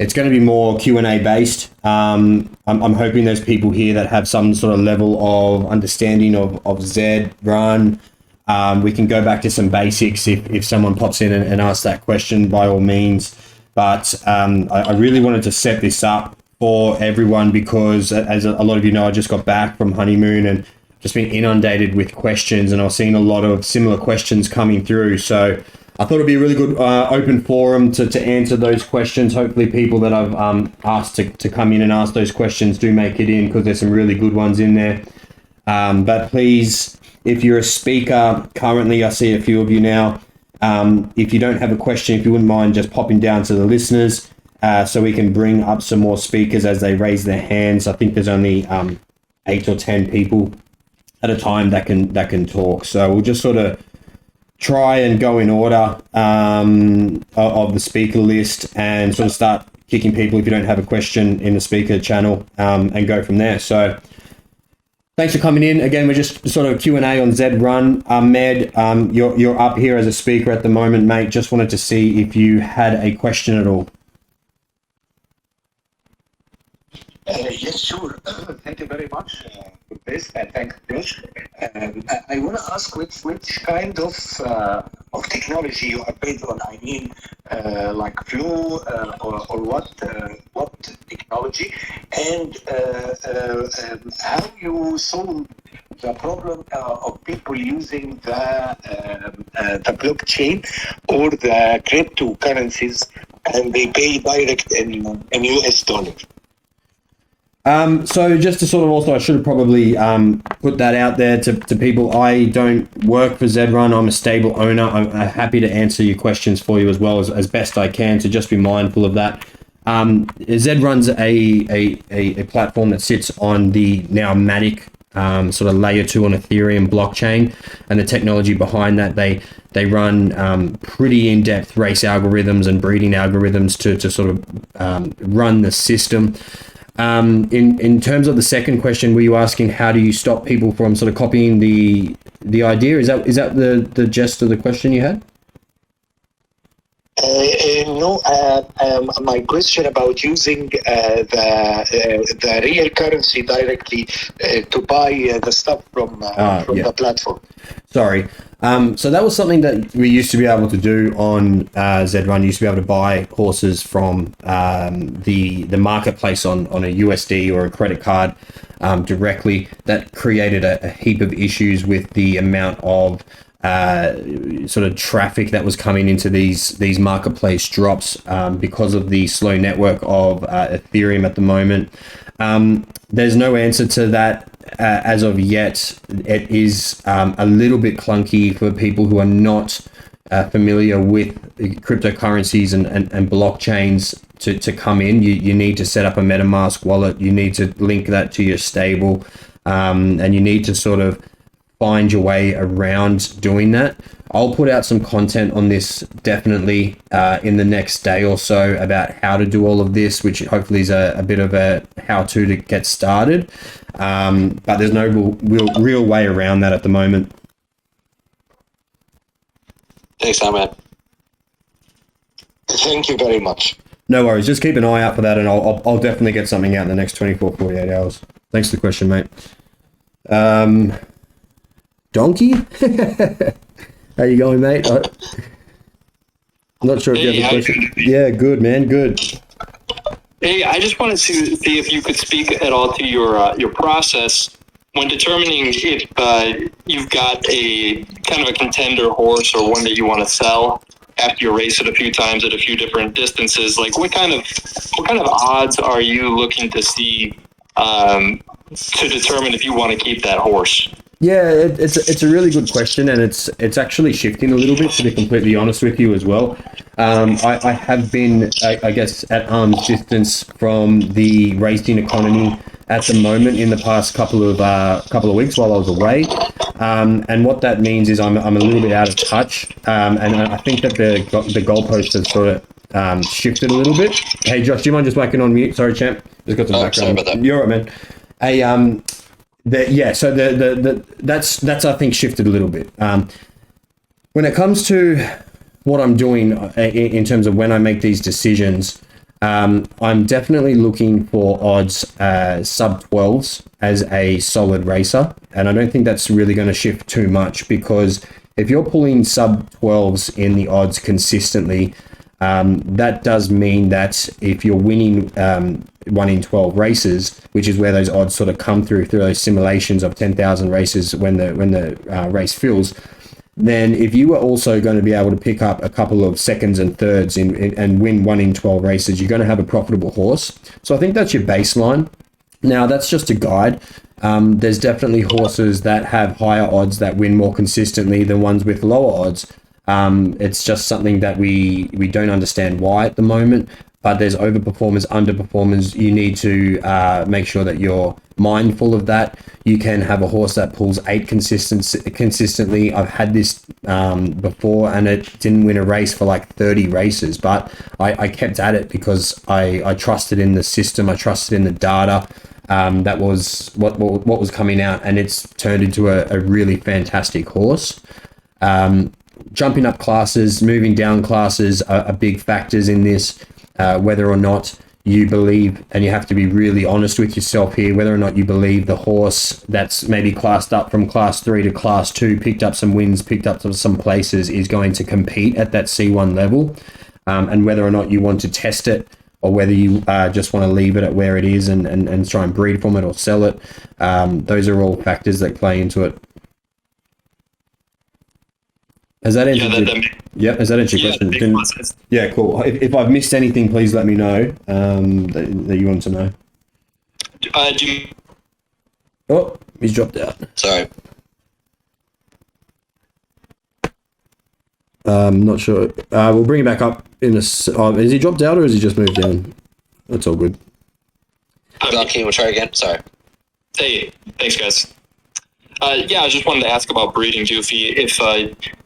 It's going to be more Q&A based. I'm hoping there's people here that have some sort of level of understanding of zed.run. We can go back to some basics if someone pops in and asks that question, by all means. But I really wanted to set this up for everyone because, as a lot of you know, I just got back from honeymoon and just been inundated with questions, and I've seen a lot of similar questions coming through. So I thought it'd be a really good open forum to answer those questions. Hopefully people that I've asked to come in and ask those questions do make it in, because there's some really good ones in there. But please, if you're a speaker currently, I see a few of you now. If you don't have a question, if you wouldn't mind just popping down to the listeners so we can bring up some more speakers as they raise their hands. I think there's only 8 or 10 people at a time that can talk. So we'll just sort of try and go in order of the speaker list and sort of start kicking people if you don't have a question in the speaker channel, and go from there. So thanks for coming in. Again, we're just sort of Q&A on zed.run. Med, you're up here as a speaker at the moment, mate. Just wanted to see if you had a question at all. Yes, sure. Thank you very much for this, and thank Josh. I want to ask which kind of technology you are based on. I mean, like Flow or what technology, and how you solve the problem of people using the blockchain or the cryptocurrencies, and they pay direct in US dollars. So just to sort of also, I should have probably put that out there to people. I don't work for zed.run. I'm a stable owner. I'm happy to answer your questions for you as well as best I can. So just be mindful of that. zed.run's a platform that sits on the now Matic sort of layer 2 on Ethereum blockchain, and the technology behind that, they run pretty in-depth race algorithms and breeding algorithms to sort of run the system. In terms of the second question, were you asking how do you stop people from sort of copying the idea? Is that the gist of the question you had? No, my question about using the real currency directly to buy the stuff from the platform. Sorry. So that was something that we used to be able to do on zed.run. You used to be able to buy horses from the marketplace on a USD or a credit card directly. That created a heap of issues with the amount of sort of traffic that was coming into these marketplace drops because of the slow network of Ethereum at the moment. There's no answer to that as of yet. It is a little bit clunky for people who are not familiar with cryptocurrencies and blockchains to come in. You need to set up a MetaMask wallet. You need to link that to your stable, and you need to sort of find your way around doing that. I'll put out some content on this definitely in the next day or so about how to do all of this, which hopefully is a bit of a how-to to get started. But there's no real way around that at the moment. Thanks, Ahmed. Thank you very much. No worries. Just keep an eye out for that, and I'll definitely get something out in the next 24, 48 hours. Thanks for the question, mate. Donkey? How you going, mate? I'm not sure if you have a question. Yeah, good, man. Good. Hey, I just wanted to see if you could speak at all to your process when determining if you've got a kind of a contender horse or one that you want to sell after you race it a few times at a few different distances. Like, what kind of odds are you looking to see to determine if you want to keep that horse? Yeah, it's a really good question, and it's actually shifting a little bit, to be completely honest with you as well. I have been, I guess, at arm's distance from the racing economy at the moment in the past couple of weeks while I was away, and what that means is I'm a little bit out of touch, and I think that the goalpost has sort of shifted a little bit. Hey, Josh, do you mind just whacking on mute? Sorry, champ. Just got some background. Sorry about that. You're right, man. So that's I think shifted a little bit. When it comes to what I'm doing in terms of when I make these decisions, I'm definitely looking for odds sub 12s as a solid racer, and I don't think that's really going to shift too much, because if you're pulling sub 12s in the odds consistently, that does mean that if you're winning 1 in 12 races, which is where those odds sort of come through those simulations of 10,000 races when the race fills, then if you were also going to be able to pick up a couple of seconds and thirds and win 1 in 12 races, you're going to have a profitable horse. So I think that's your baseline. Now, that's just a guide. There's definitely horses that have higher odds that win more consistently than ones with lower odds. It's just something that we don't understand why at the moment, but there's overperformers, underperformers. You need to make sure that you're mindful of that. You can have a horse that pulls 8 consistently. I've had this before, and it didn't win a race for like 30 races, but I kept at it because I trusted in the system. I trusted in the data. That was what was coming out, and it's turned into a really fantastic horse. Jumping up classes, moving down classes are big factors in this. Whether or not you believe, and you have to be really honest with yourself here, whether or not you believe the horse that's maybe classed up from class 3 to class 2, picked up some wins, picked up some places, is going to compete at that C1 level, and whether or not you want to test it, or whether you just want to leave it at where it is and try and breed from it or sell it. Those are all factors that play into it. Has that answered has that answered your question? Yeah, cool. If I've missed anything, please let me know that you want to know. Oh, he's dropped out. Sorry. Not sure. We'll bring it back up in a... is he dropped out or has he just moved down? That's all good. Okay, we'll try again. Sorry. Hey, thanks, guys. I just wanted to ask about breeding, Doofy. If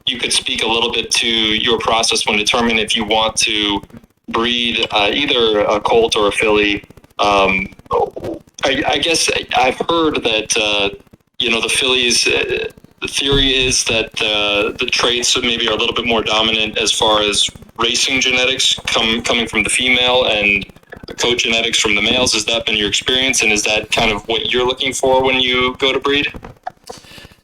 you could speak a little bit to your process when determining if you want to breed either a colt or a filly. I guess I've heard that the fillies. The theory is that the traits maybe are a little bit more dominant as far as racing genetics coming from the female and the coat genetics from the males. Has that been your experience, and is that kind of what you're looking for when you go to breed?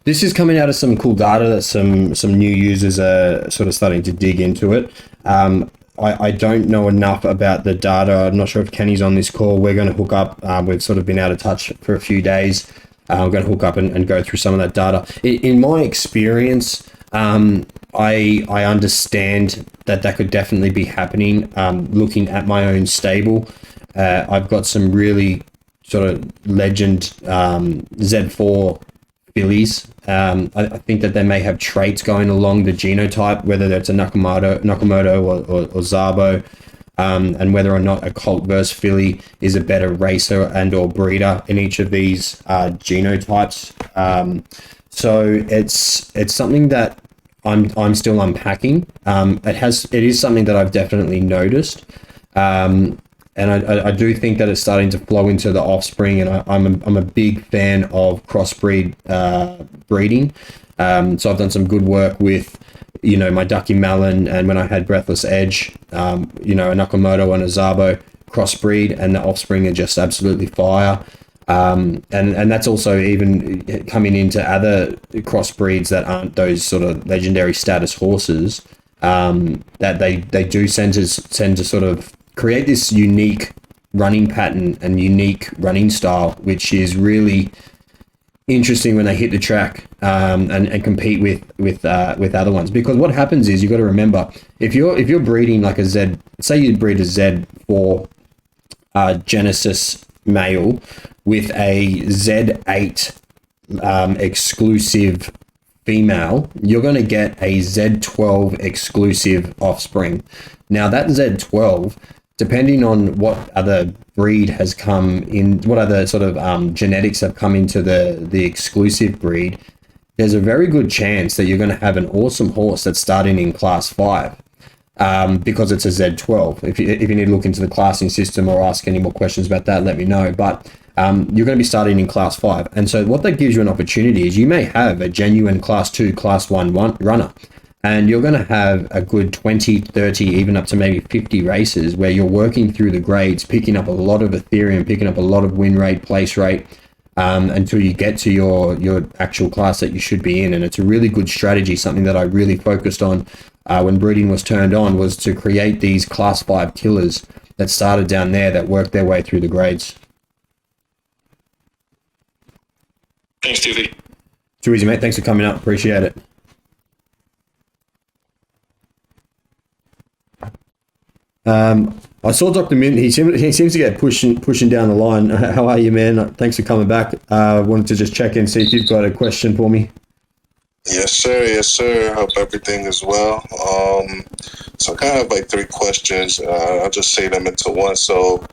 This is coming out of some cool data that some new users are sort of starting to dig into it. I don't know enough about the data. I'm not sure if Kenny's on this call. We're going to hook up. We've sort of been out of touch for a few days. I'm going to hook up and go through some of that data. In my experience, I understand that could definitely be happening. Looking at my own stable, I've got some really sort of legend Z4 fillies. I think that they may have traits going along the genotype, whether that's a Nakamoto or Zabo, and whether or not a colt versus filly is a better racer and or breeder in each of these genotypes. So it's something that I'm still unpacking. It is something that I've definitely noticed. And I do think that it's starting to flow into the offspring, and I'm a big fan of crossbreed breeding. So I've done some good work with, my Ducky Melon, and when I had Breathless Edge, a Nakamoto and a Zabo crossbreed, and the offspring are just absolutely fire. And that's also even coming into other crossbreeds that aren't those sort of legendary status horses, that they do tend to sort of create this unique running pattern and unique running style, which is really interesting when they hit the track and compete with other ones. Because what happens is, you've got to remember, if you're breeding like a Z, say you breed a Z4 Genesis male with a Z8 exclusive female, you're going to get a Z12 exclusive offspring. Now that Z12, depending on what other breed has come in, what other sort of genetics have come into the exclusive breed, there's a very good chance that you're going to have an awesome horse that's starting in class 5, because it's a Z12. If you need to look into the classing system or ask any more questions about that, let me know. But you're going to be starting in class 5. And so what that gives you an opportunity is, you may have a genuine class 2, class 1 runner. And you're going to have a good 20, 30, even up to maybe 50 races where you're working through the grades, picking up a lot of Ethereum, picking up a lot of win rate, place rate, until you get to your actual class that you should be in. And it's a really good strategy. Something that I really focused on when breeding was turned on was to create these class 5 killers that started down there that worked their way through the grades. Thanks, Doofy. Too easy, mate. Thanks for coming up. Appreciate it. I saw Dr. Mint. He seems to get pushing down the line. How are you, man? Thanks for coming back. Wanted to just check in, see if you've got a question for me. Yes, sir. Yes, sir. Hope everything is well. So I kind of have like 3 questions. I'll just say them into one. So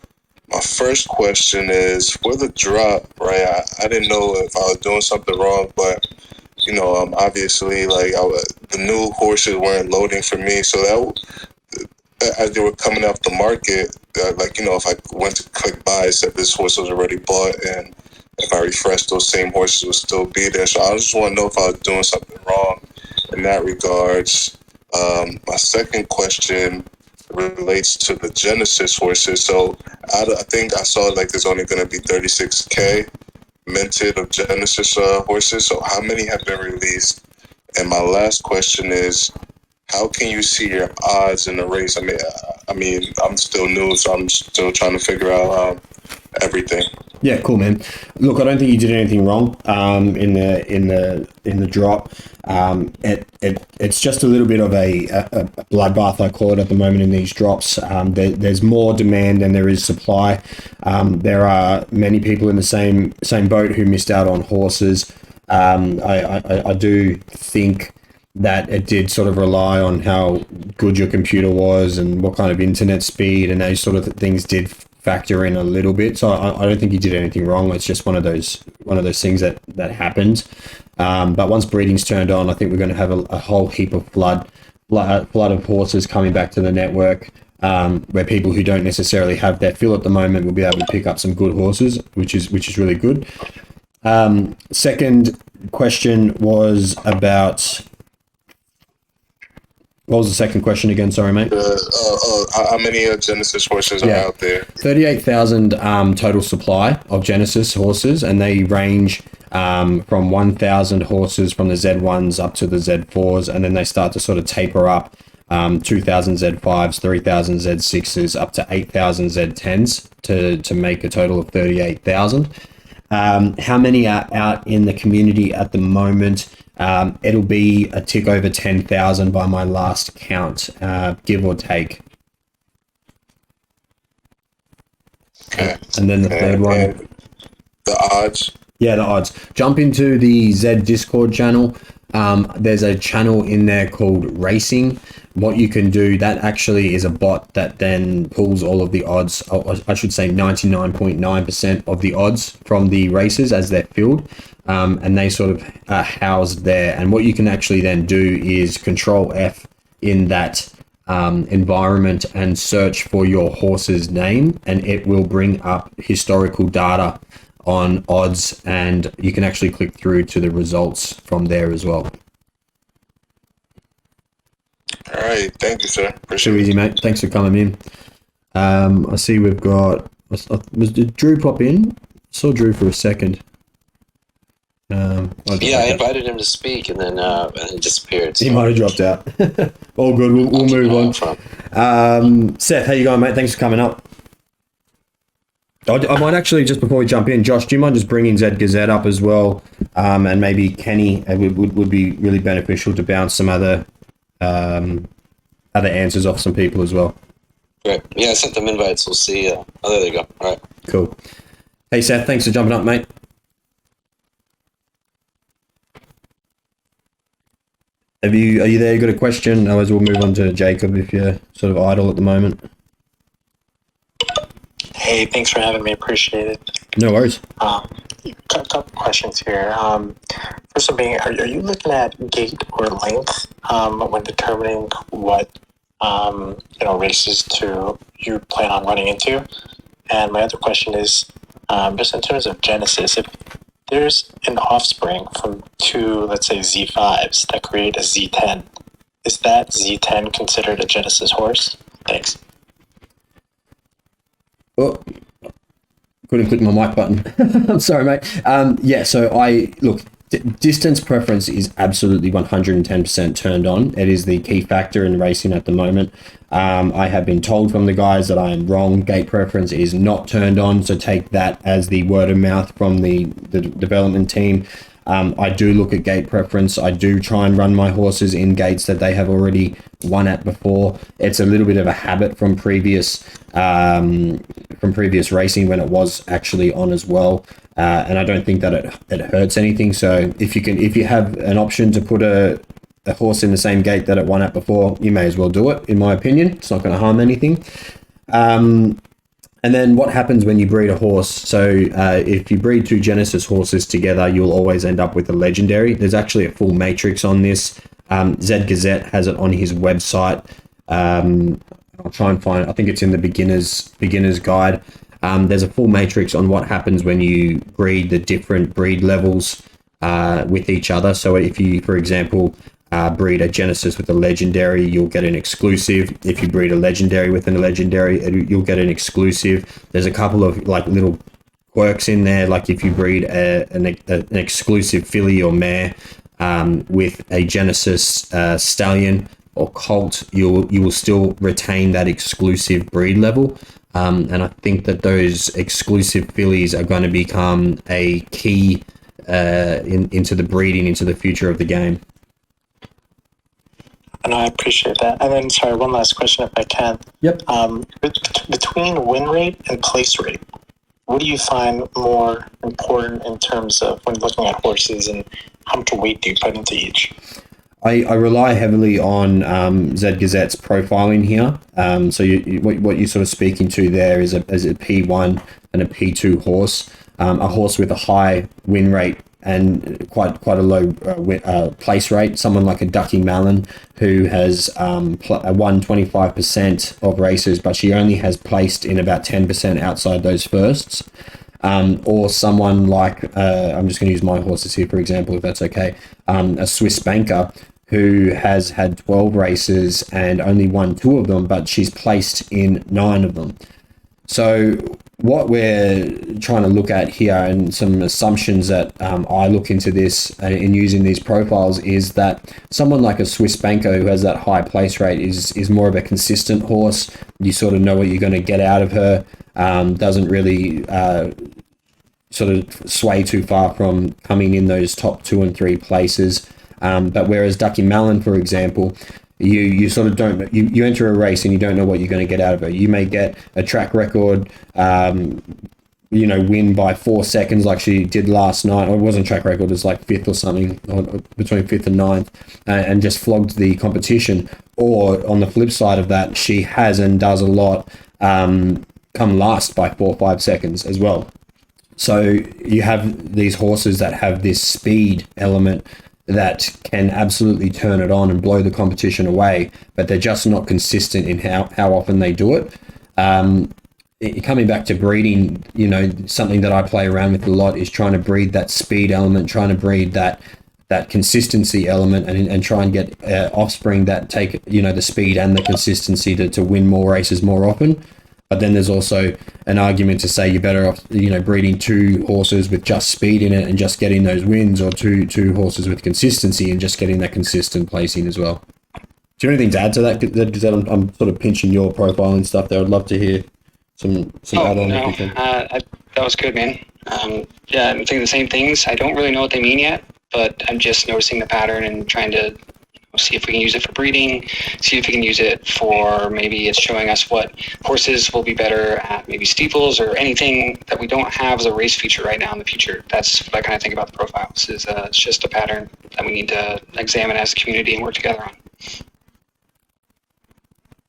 my first question is for the drop, right? I didn't know if I was doing something wrong, but you know, obviously, like the new horses weren't loading for me, so that as they were coming off the market, like, you know, if I went to click buy, it said this horse was already bought, and if I refreshed, those same horses would still be there. So I just want to know if I was doing something wrong in that regards. My second question relates to the Genesis horses. So I think I saw like there's only going to be 36K minted of Genesis horses. So how many have been released? And my last question is, how can you see your odds in the race? I mean, I'm still new, so I'm still trying to figure out everything. Yeah, cool, man. Look, I don't think you did anything wrong in the drop. It's just a little bit of a bloodbath, I call it, at the moment in these drops. There's more demand than there is supply. There are many people in the same boat who missed out on horses. I do think that it did sort of rely on how good your computer was and what kind of internet speed and those sort of things did factor in a little bit. So I don't think you did anything wrong. It's just one of those things that happened. But once breeding's turned on, I think we're going to have a whole heap of flood of horses coming back to the network, where people who don't necessarily have their fill at the moment will be able to pick up some good horses, which is really good. Second question was about. What was the second question again? Sorry, mate. How many Genesis horses are out there? 38,000 total supply of Genesis horses, and they range from 1,000 horses from the Z1s up to the Z4s, and then they start to sort of taper up. 2,000 Z5s, 3,000 Z6s, up to 8,000 Z10s to make a total of 38,000. How many are out in the community at the moment? It'll be a tick over 10,000 by my last count, give or take. Okay. And then the third one. And the odds? Yeah, the odds. Jump into the Zed Discord channel. There's a channel in there called Racing. What you can do, that actually is a bot that then pulls all of the odds, I should say 99.9% of the odds from the races as they're filled. And they sort of are housed there. And what you can actually then do is Control F in that environment and search for your horse's name, and it will bring up historical data on odds, and you can actually click through to the results from there as well. All right, thank you, sir. Appreciate Too easy, mate. Thanks for coming in. I see we've got. Did Drew pop in? I saw Drew for a second. I invited him to speak, and then he disappeared. So. He might have dropped out. All good. We'll move on. Seth, how you going, mate? Thanks for coming up. I might actually, just before we jump in, Josh, do you mind just bringing Zed Gazette up as well? And maybe Kenny would be really beneficial to bounce some other answers off some people as well. Great. Yeah, I sent them invites. We'll see. Oh, there they go. All right. Cool. Hey, Seth, thanks for jumping up, mate. Are you there? You got a question? Otherwise, we'll move on to Jacob if you're sort of idle at the moment. Hey, thanks for having me. Appreciate it. No worries. Couple questions here. First one being, are you looking at gait or length when determining what races you plan on running into? And my other question is, just in terms of Genesis, if there's an offspring from two, let's say Z5s that create a Z10, is that Z10 considered a Genesis horse? Thanks. Oh, couldn't click my mic button. I'm sorry, mate. Yeah, so distance preference is absolutely 110% turned on. It is the key factor in racing at the moment. I have been told from the guys that I am wrong. Gait preference is not turned on, so take that as the word of mouth from the development team. I do look at gate preference. I do try and run my horses in gates that they have already won at before. It's a little bit of a habit from previous racing when it was actually on as well. And I don't think that it hurts anything. So if you have an option to put a horse in the same gate that it won at before, you may as well do it, in my opinion. It's not going to harm anything. And then what happens when you breed a horse? So if you breed two Genesis horses together, you'll always end up with a legendary. There's actually a full matrix on this. Zed Gazette has it on his website. I'll try and find it. I think it's in the beginner's guide. There's a full matrix on what happens when you breed the different breed levels with each other. So if you, for example, breed a Genesis with a legendary, you'll get an exclusive. If you breed a legendary with a legendary, you'll get an exclusive. There's a couple of like little quirks in there, like if you breed an exclusive filly or mare with a Genesis stallion or colt, you will still retain that exclusive breed level. And I think that those exclusive fillies are going to become a key into the breeding into the future of the game. And I appreciate that. And then, sorry, one last question if I can. Yep. Between win rate and place rate, what do you find more important in terms of when looking at horses, and how much weight do you put into each? I rely heavily on Zed Gazette's profiling here. So what you're sort of speaking to there is a P1 and a P2 horse. A horse with a high win rate and quite a low place rate. Someone like a Ducky Mallon, who has won 25% of races, but she only has placed in about 10% outside those firsts. Or someone like, I'm just going to use my horses here, for example, if that's okay, a Swiss Banker, who has had 12 races and only won 2 of them, but she's placed in 9 of them. So what we're trying to look at here, and some assumptions that I look into this in using these profiles, is that someone like a Swiss Banker, who has that high place rate, is more of a consistent horse. You sort of know what you're going to get out of her. Doesn't really sort of sway too far from coming in those top 2 and 3 places. But whereas Ducky Mallon, for example, you sort of don't, you enter a race and you don't know what you're going to get out of it. You may get a track record, win by 4 seconds like she did last night. Or it wasn't track record, it was like 5th or something, or between 5th and 9th, and just flogged the competition. Or on the flip side of that, she has and does a lot come last by 4 or 5 seconds as well. So you have these horses that have this speed element that can absolutely turn it on and blow the competition away, but they're just not consistent in how often they do it. Coming back to breeding, something that I play around with a lot is trying to breed that speed element, trying to breed that consistency element, and try and get offspring that take, the speed and the consistency to win more races more often. But then there's also an argument to say you're better off, breeding 2 horses with just speed in it and just getting those wins, or two horses with consistency and just getting that consistent placing as well. Do you have anything to add to that? Because I'm sort of pinching your profile and stuff there. I'd love to hear some add-on. No, that was good, man. Yeah, I'm thinking the same things. I don't really know what they mean yet, but I'm just noticing the pattern and trying to see if we can use it for breeding, see if we can use it for, maybe it's showing us what horses will be better at, maybe steeples or anything that we don't have as a race feature right now in the future. That's what I kind of think about the profiles, is it's just a pattern that we need to examine as a community and work together on.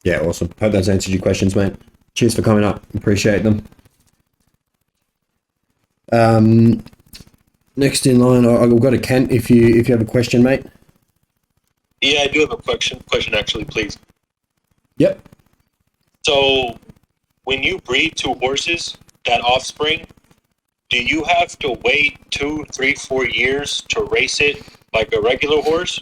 Yeah, awesome. Hope that's answered your questions, mate. Cheers for coming up. Appreciate them. Next in line, I've got a Kent. If you have a question, mate. Yeah, I do have a question actually, please. Yep. So when you breed 2 horses, that offspring, do you have to wait 2, 3, 4 years to race it like a regular horse?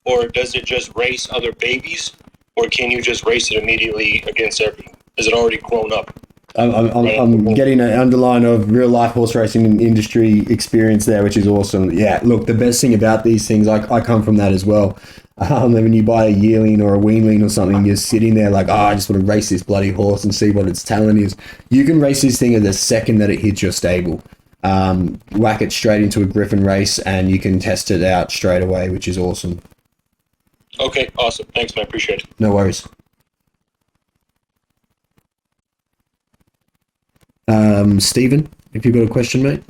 or does it just race other babies, or can you just race it immediately against everyone? Is it already grown up? I'm getting an underline of real life horse racing industry experience there, which is awesome. Yeah, look, the best thing about these things, I come from that as well. And when you buy a yearling or a weanling or something, you're sitting there like, I just want to race this bloody horse and see what its talent is. You can race this thing at the second that it hits your stable. Whack it straight into a Griffin race and you can test it out straight away, which is awesome. Okay, awesome. Thanks, man. Appreciate it. No worries. Stephen, if you've got a question, mate.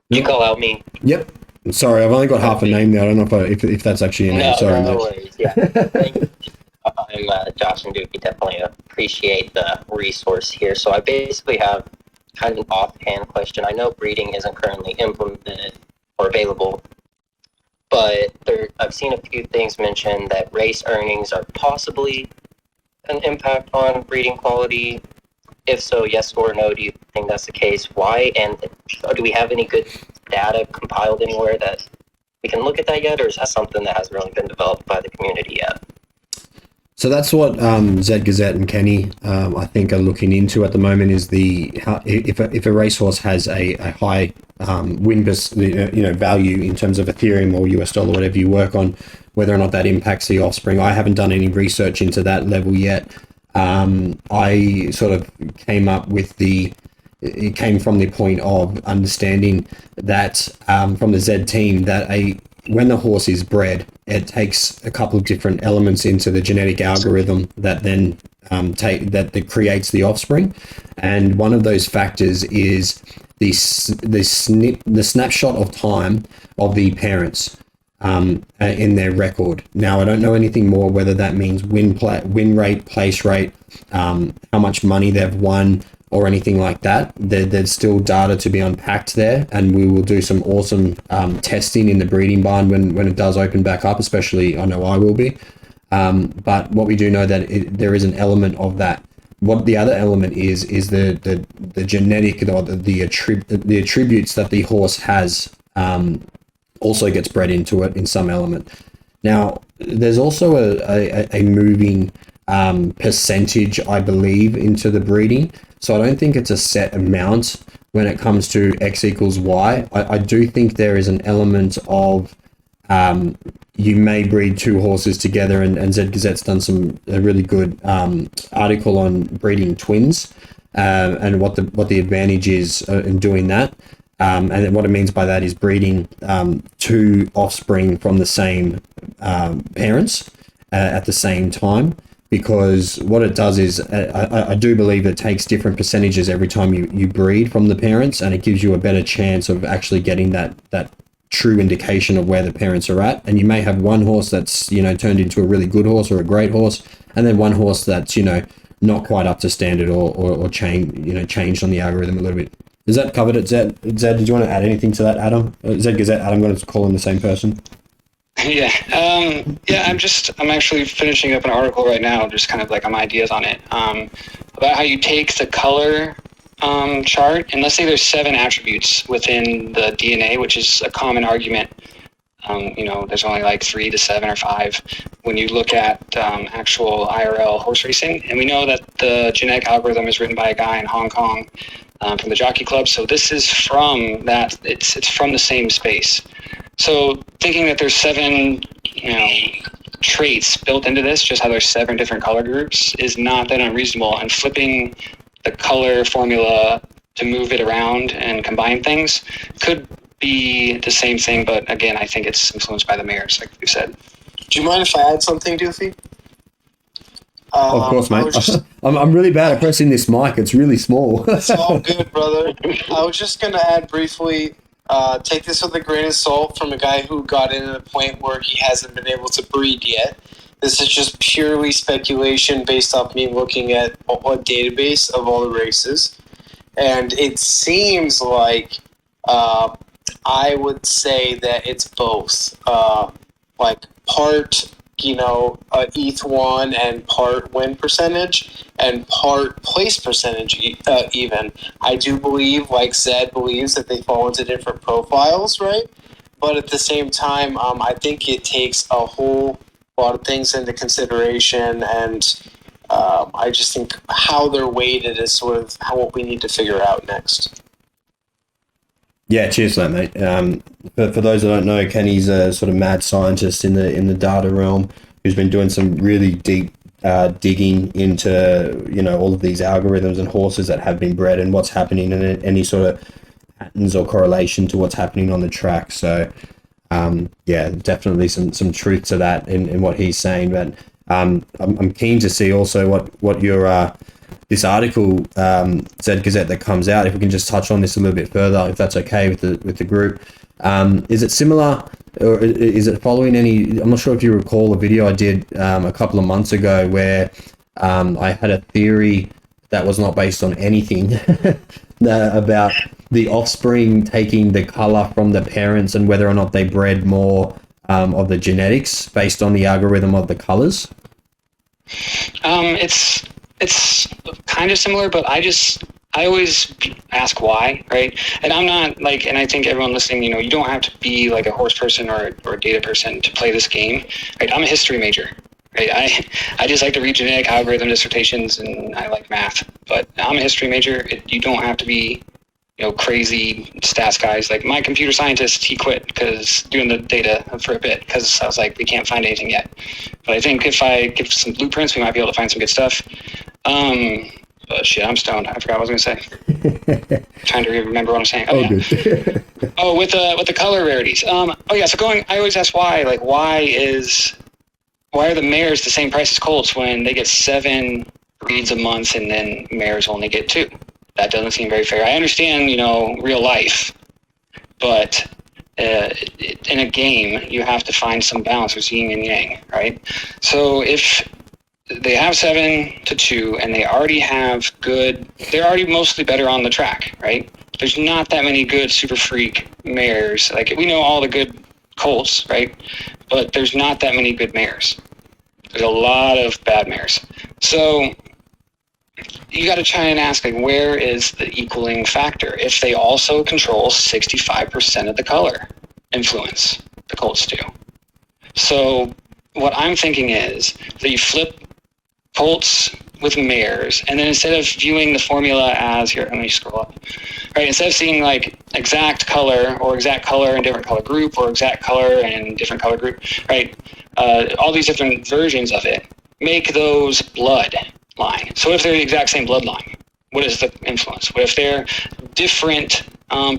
You call out me. Yep. Sorry, I've only got half a name there. I don't know if that's actually a name. No, Sorry, no mate. worries. Yeah. Thank you. I'm Josh and Doofy. Definitely appreciate the resource here. So I basically have kind of an offhand question. I know breeding isn't currently implemented or available, but I've seen a few things mentioned that race earnings are possibly an impact on breeding quality. If so, yes or no, do you think that's the case? Why? And do we have any good data compiled anywhere that we can look at that yet, or is that something that hasn't really been developed by the community yet? So that's what Zed Gazette and Kenny, I think, are looking into at the moment. Is if a racehorse has a high win value in terms of Ethereum or US dollar, whatever you work on, whether or not that impacts the offspring. I haven't done any research into that level yet. I sort of came up with it came from the point of understanding that from the Zed team that when the horse is bred, it takes a couple of different elements into the genetic algorithm that then that creates the offspring, and one of those factors is the snapshot of time of the parents in their record. Now, I don't know anything more whether that means win rate, place rate, how much money they've won, or anything like that. There's still data to be unpacked there, and we will do some awesome testing in the breeding barn when it does open back up, especially I know I will be. But what we do know that there is an element of that. What the other element is the genetic or the attributes that the horse has also gets bred into it in some element. Now, there's also a moving percentage, I believe, into the breeding. So I don't think it's a set amount when it comes to X equals Y. I do think there is an element of you may breed two horses together, and Zed Gazette's done a really good article on breeding twins and what the advantage is in doing that. And what it means by that is breeding two offspring from the same parents at the same time. Because what it does is, I do believe it takes different percentages every time you breed from the parents, and it gives you a better chance of actually getting that true indication of where the parents are at. And you may have one horse that's turned into a really good horse or a great horse, and then one horse that's not quite up to standard or changed on the algorithm a little bit. Is that covered at Zed? Zed, did you want to add anything to that, Adam? Zed Gazette, Adam, I'm going to call him the same person. Yeah. I'm actually finishing up an article right now, just kind of like my ideas on it, about how you take the color chart, and let's say there's 7 attributes within the DNA, which is a common argument. There's only like 3 to 7 or 5 when you look at actual IRL horse racing. And we know that the genetic algorithm is written by a guy in Hong Kong from the Jockey Club. So this is from that, it's from the same space. So thinking that there's 7, traits built into this, just how there's 7 different color groups, is not that unreasonable. And flipping the color formula to move it around and combine things could be the same thing. But again, I think it's influenced by the mares, like you said. Do you mind if I add something, Doofy? Of course, mate. I'm really bad at pressing this mic. It's really small. It's all good, brother. I was just going to add briefly, take this with a grain of salt from a guy who got in at a point where he hasn't been able to breed yet. This is just purely speculation based off me looking at a database of all the races. And it seems like I would say that it's both. Like part ETH1 and part win percentage and part place percentage even. I do believe, like Zed believes, that they fall into different profiles, right? But at the same time, I think it takes a whole lot of things into consideration, and I just think how they're weighted is sort of what we need to figure out next. Yeah, cheers for that, mate. For those that don't know, Kenny's a sort of mad scientist in the data realm who's been doing some really deep digging into all of these algorithms and horses that have been bred and what's happening and any sort of patterns or correlation to what's happening on the track. So yeah, definitely some truth to that in what he's saying. But I'm keen to see also what your this article, Zed Gazette, that comes out, if we can just touch on this a little bit further, if that's okay with the group. Is it similar, or is it following any? I'm not sure if you recall a video I did a couple of months ago where I had a theory that was not based on anything about the offspring taking the color from the parents and whether or not they bred more of the genetics based on the algorithm of the colors. It's kind of similar, but I always ask why, right? And I'm not like, and I think everyone listening, you don't have to be like a horse person or a data person to play this game, right? I'm a history major, right? I just like to read genetic algorithm dissertations, and I like math, but I'm a history major. You don't have to be, crazy stats guys. Like my computer scientist, he quit because doing the data for a bit because I was like, we can't find anything yet. But I think if I give some blueprints, we might be able to find some good stuff. But shit, I'm stoned. I forgot what I was going to say. Trying to remember what I'm saying. Oh, yeah. Oh, with the color rarities. Oh yeah. So I always ask why. Like, why are the mares the same price as colts when they get 7 breeds a month and then mares only get 2? That doesn't seem very fair. I understand, real life, but in a game, you have to find some balance with yin and yang, right? So if they have 7-2 and they're already mostly better on the track, right? There's not that many good super freak mares. Like, we know all the good colts, right? But there's not that many good mares. There's a lot of bad mares. So you got to try and ask, like, where is the equaling factor? If they also control 65% of the color influence, the colts do. So what I'm thinking is that you flip colts with mares, and then instead of viewing the formula as, here, let me scroll up. Right, instead of seeing like exact color in different color group or exact color in different color group, right? All these different versions of it, make those blood line. So if they're the exact same bloodline, what is the influence? What if they're different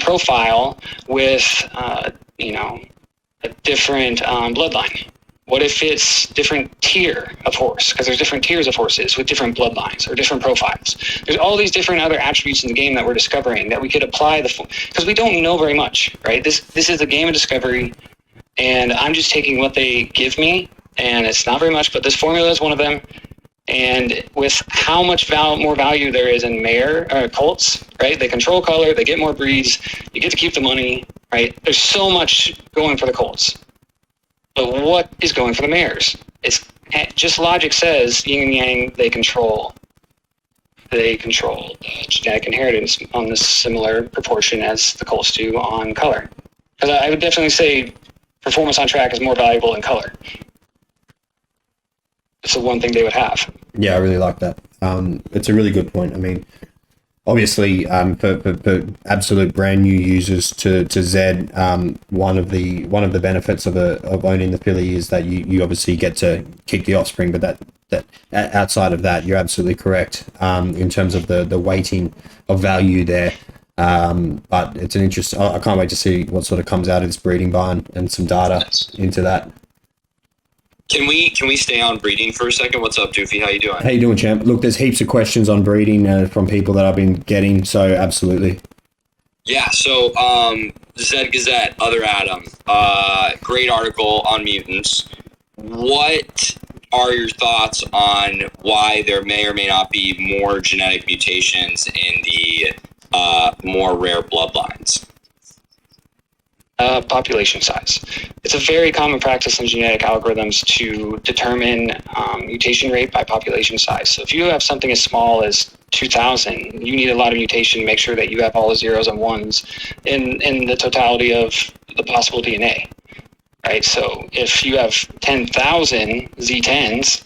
profile with a different bloodline? What if it's different tier of horse? Because there's different tiers of horses with different bloodlines or different profiles. There's all these different other attributes in the game that we're discovering that we could apply because we don't know very much, right? This is a game of discovery, and I'm just taking what they give me, and it's not very much, but this formula is one of them. And with how much more value there is in colts, right? They control color, they get more breeds, you get to keep the money, right? There's so much going for the colts. But what is going for the mares? It's just logic says yin and yang, they control the genetic inheritance on this similar proportion as the colts do on color. Because I would definitely say performance on track is more valuable than color. It's the one thing they would have. Yeah, I really like that. It's a really good point. I mean, obviously, for absolute brand new users to Zed, one of the benefits of owning the filly is that you obviously get to keep the offspring. But that outside of that, you're absolutely correct in terms of the weighting of value there. But it's an interest. I can't wait to see what sort of comes out of this breeding barn and some data into that. Can we stay on breeding for a second? What's up, Doofy? How you doing? How you doing, champ? Look, there's heaps of questions on breeding from people that I've been getting, so absolutely. Yeah, so Zed Gazette, other Adam, great article on mutants. What are your thoughts on why there may or may not be more genetic mutations in the more rare bloodlines? Population size. It's a very common practice in genetic algorithms to determine mutation rate by population size. So if you have something as small as 2,000, you need a lot of mutation to make sure that you have all the zeros and ones in the totality of the possible DNA, right? So if you have 10,000 Z10s,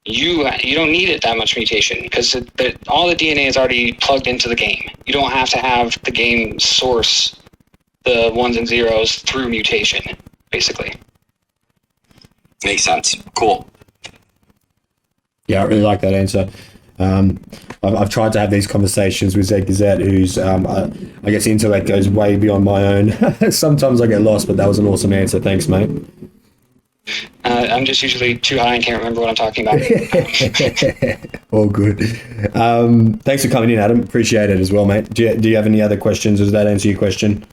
you don't need it that much mutation because all the DNA is already plugged into the game. You don't have to have the game source the ones and zeros through mutation, basically. Makes sense. Cool. Yeah, I really like that answer. I've tried to have these conversations with Zed Gazette, who's, I guess, intellect goes way beyond my own. Sometimes I get lost, but that was an awesome answer. Thanks, mate. I'm just usually too high and can't remember what I'm talking about. All good. Thanks for coming in, Adam. Appreciate it as well, mate. Do you have any other questions? Does that answer your question?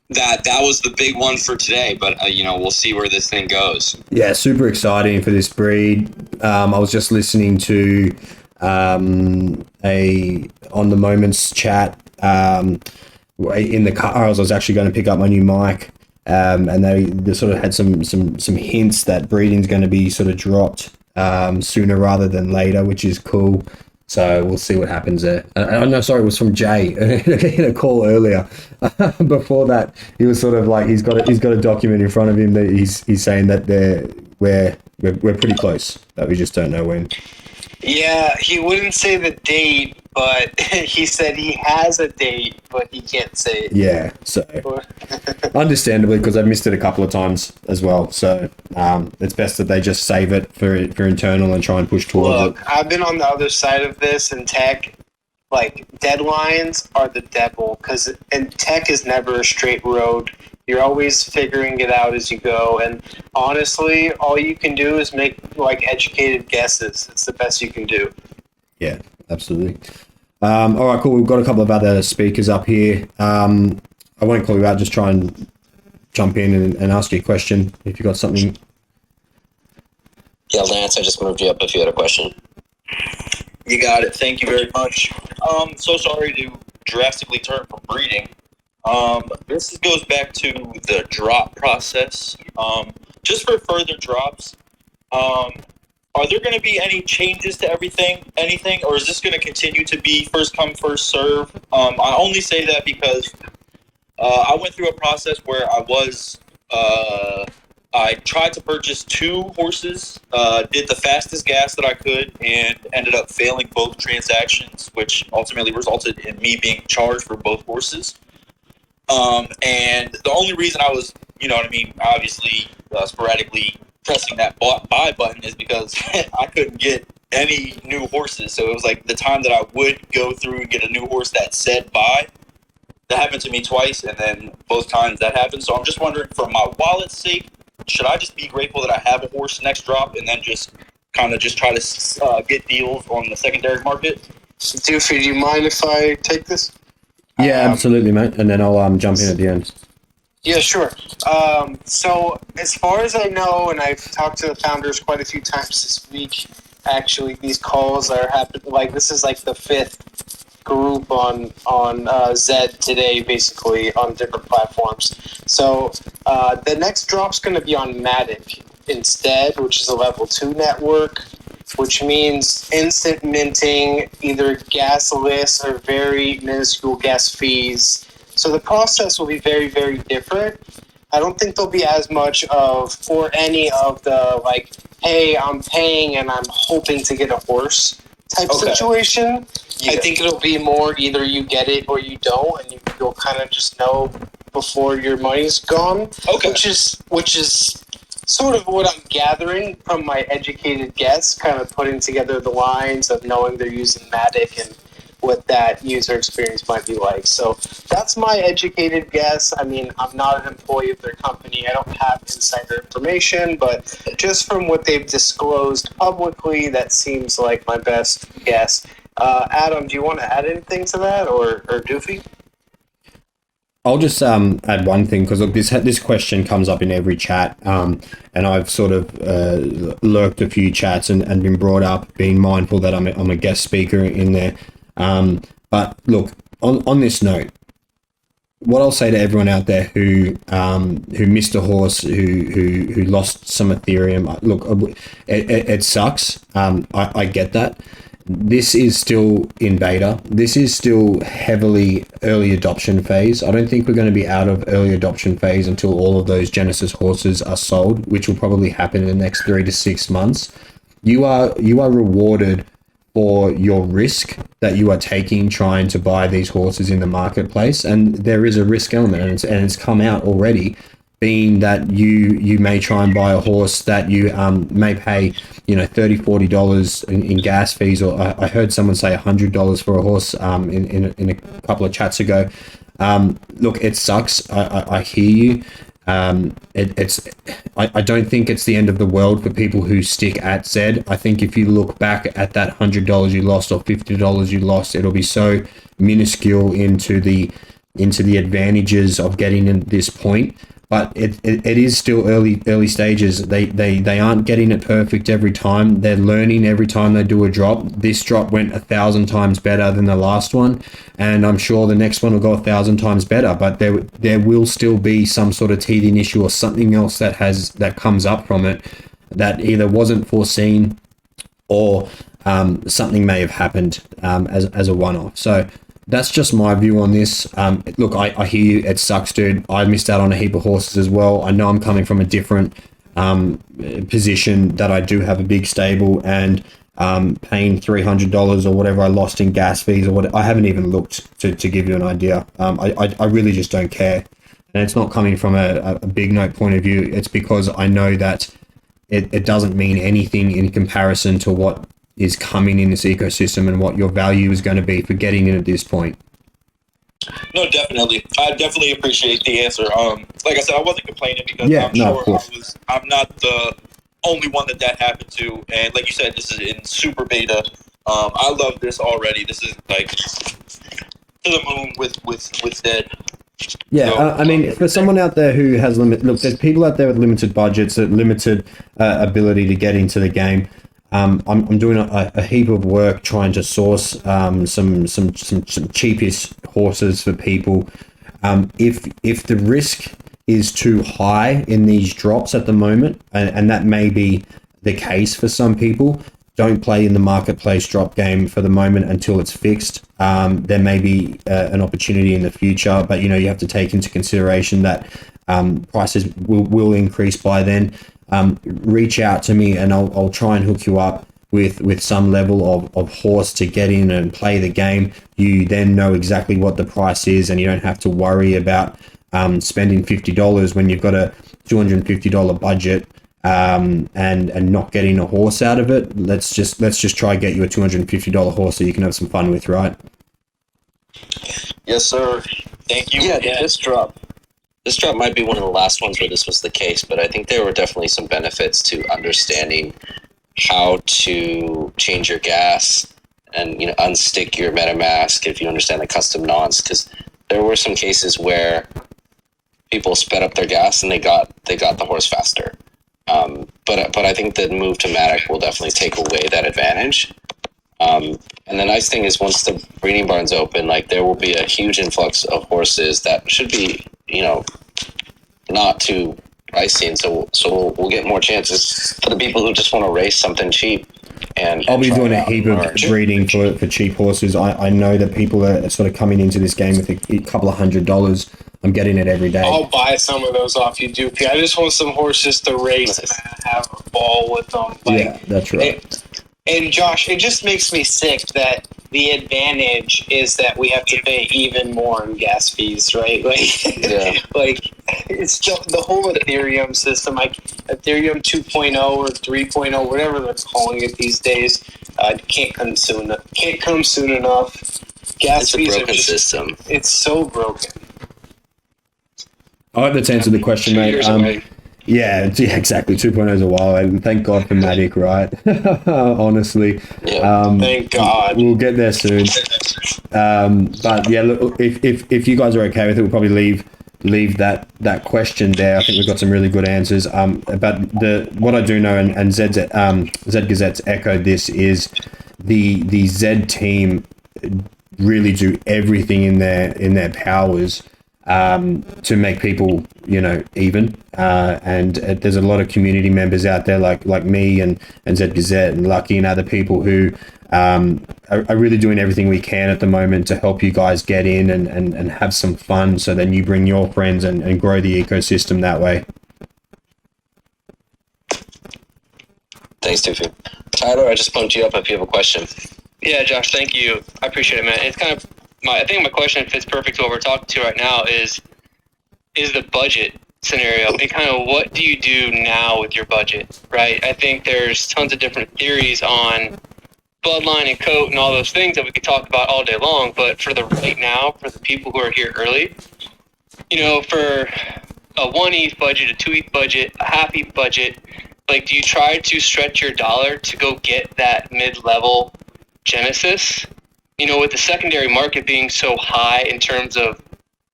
That was the big one for today, but we'll see where this thing goes. Yeah, super exciting for this breed. I was just listening to a On the Moments chat in the car. I was actually going to pick up my new mic, and they sort of had some hints that breeding's going to be sort of dropped sooner rather than later, which is cool. So we'll see what happens there. No, sorry, it was from Jay in a call earlier. Before that, he was sort of like he's got a document in front of him that he's saying that we're pretty close, but we just don't know when. Yeah, he wouldn't say the date, but he said he has a date, but he can't say it. Yeah, so understandably, because I've missed it a couple of times as well. So it's best that they just save it for internal and try and push towards it. I've been on the other side of this in tech. Like, deadlines are the devil, because in tech is never a straight road. You're always figuring it out as you go, and honestly, all you can do is make educated guesses. It's the best you can do. Yeah, absolutely. All right, cool. We've got a couple of other speakers up here. I won't call you out. Just try and jump in and ask you a question if you got something. Yeah, Lance, I just moved you up if you had a question. You got it. Thank you very much. So sorry to drastically turn from breeding. This goes back to the drop process. Just for further drops, are there going to be any changes to anything, or is this going to continue to be first come, first serve? I only say that because I went through a process where I tried to purchase 2 horses, did the fastest gas that I could, and ended up failing both transactions, which ultimately resulted in me being charged for both horses. And the only reason I was, obviously sporadically pressing that buy button is because I couldn't get any new horses. So it was like the time that I would go through and get a new horse that said buy. That happened to me twice, and then both times that happened. So I'm just wondering, for my wallet's sake, should I just be grateful that I have a horse next drop and then just try to get deals on the secondary market? Doofy, do you mind if I take this? Yeah, absolutely, mate. And then I'll jump in at the end. Yeah, sure. So as far as I know, and I've talked to the founders quite a few times this week, actually, these calls are happening. This is the 5th group on Zed today, basically, on different platforms. So the next drop's going to be on Matic instead, which is a level 2 network, which means instant minting, either gasless or very minuscule gas fees. So the process will be very, very different. I don't think there'll be as much or any of the hey, I'm paying and I'm hoping to get a horse type situation. Yeah. I think it'll be more either you get it or you don't, and you'll kind of just know before your money's gone. Okay. Which is sort of what I'm gathering from my educated guess, kind of putting together the lines of knowing they're using Matic and what that user experience might be like. So that's my educated guess. I mean, I'm not an employee of their company. I don't have insider information, but just from what they've disclosed publicly, that seems like my best guess. Adam, do you want to add anything to that, or Doofy? I'll just add one thing, because look, this question comes up in every chat, and I've sort of lurked a few chats and been brought up, being mindful that I'm a guest speaker in there. But look, on this note, what I'll say to everyone out there who missed a horse, who lost some Ethereum, look, it sucks. I get that. This is still in beta. This is still heavily early adoption phase. I don't think we're going to be out of early adoption phase until all of those Genesis horses are sold, which will probably happen in the next 3 to 6 months. You are rewarded for your risk that you are taking trying to buy these horses in the marketplace, and there is a risk element, and it's come out already, being that you may try and buy a horse that you may pay $30-$40 in gas fees, or I heard someone say $100 for a horse in a couple of chats ago. Look, it sucks. I hear you. I don't think it's the end of the world for people who stick at Zed. I think if you look back at that $100 you lost or $50 you lost, it'll be so minuscule into the advantages of getting in this point. But it is still early stages. They aren't getting it perfect every time. They're learning every time they do a drop. This drop went 1,000 times better than the last one, and I'm sure the next one will go 1,000 times better. But there will still be some sort of teething issue or something else that comes up from it that either wasn't foreseen or something may have happened as a one-off. So that's just my view on this. Look, I hear you. It sucks, dude. I missed out on a heap of horses as well. I know I'm coming from a different position, that I do have a big stable, and paying $300 or whatever I lost in gas fees or what. I haven't even looked to give you an idea. I really just don't care. And it's not coming from a big note point of view. It's because I know that it doesn't mean anything in comparison to what is coming in this ecosystem and what your value is going to be for getting in at this point. No, definitely. I definitely appreciate the answer. Like I said, I wasn't complaining because I'm not the only one that happened to. And like you said, this is in super beta. I love this already. This is like to the moon with Zed. Yeah, So, I mean, for someone out there who has look, there's people out there with limited budgets, limited ability to get into the game. I'm doing a heap of work trying to source some cheapest horses for people. If the risk is too high in these drops at the moment, and that may be the case for some people, don't play in the marketplace drop game for the moment until it's fixed. There may be an opportunity in the future, but you have to take into consideration that prices will increase by then. Reach out to me and I'll try and hook you up with some level of horse to get in and play the game. You then know exactly what the price is, and you don't have to worry about spending $50 when you've got a $250 budget and not getting a horse out of it. Let's just try and get you a $250 horse so you can have some fun with, right? Yes, sir. Thank you. Yeah, this drop might be one of the last ones where this was the case, but I think there were definitely some benefits to understanding how to change your gas and unstick your MetaMask if you understand the custom nonce, because there were some cases where people sped up their gas and they got the horse faster. But I think the move to Matic will definitely take away that advantage. And the nice thing is once the breeding barns open, there will be a huge influx of horses that should be not too pricey, and so we'll get more chances for the people who just want to race something cheap. And I'll be doing a heap of breeding for cheap horses. I know that people are sort of coming into this game with a couple of $100. I'm getting it every day. I'll buy some of those off you, Doofy. I just want some horses to race and have a ball with them. Yeah, that's right. And Josh, it just makes me sick that the advantage is that we have to pay even more in gas fees, right? It's just the whole Ethereum system, Ethereum 2.0 or 3.0, whatever they're calling it these days, can't come soon enough. Gas it's a fees broken system. It's so broken. I hope that's answered the question, mate. Yeah, exactly. 2.0 is a while, and thank God for Matic, right? Honestly, thank God. We'll get there soon. But yeah, look, if you guys are okay with it, we'll probably leave that question there. I think we've got some really good answers. But what I do know, and Zed Gazette's echoed this, is the Zed team really do everything in their powers to make people, even. And there's a lot of community members out there like me and ZBZ and Lucky and other people who are really doing everything we can at the moment to help you guys get in and have some fun, so then you bring your friends and grow the ecosystem that way. Thanks, Doofy. Tyler, I just bumped you up if you have a question. Yeah, Josh, thank you. I appreciate it, man. It's kind of I think my question fits perfect to what we're talking to right now is the budget scenario, and kind of what do you do now with your budget, right? I think there's tons of different theories on bloodline and coat and all those things that we could talk about all day long, but for the right now, for the people who are here early, for a 1 ETH budget, a 2 ETH budget, a half ETH budget, like, do you try to stretch your dollar to go get that mid-level Genesis? With the secondary market being so high in terms of,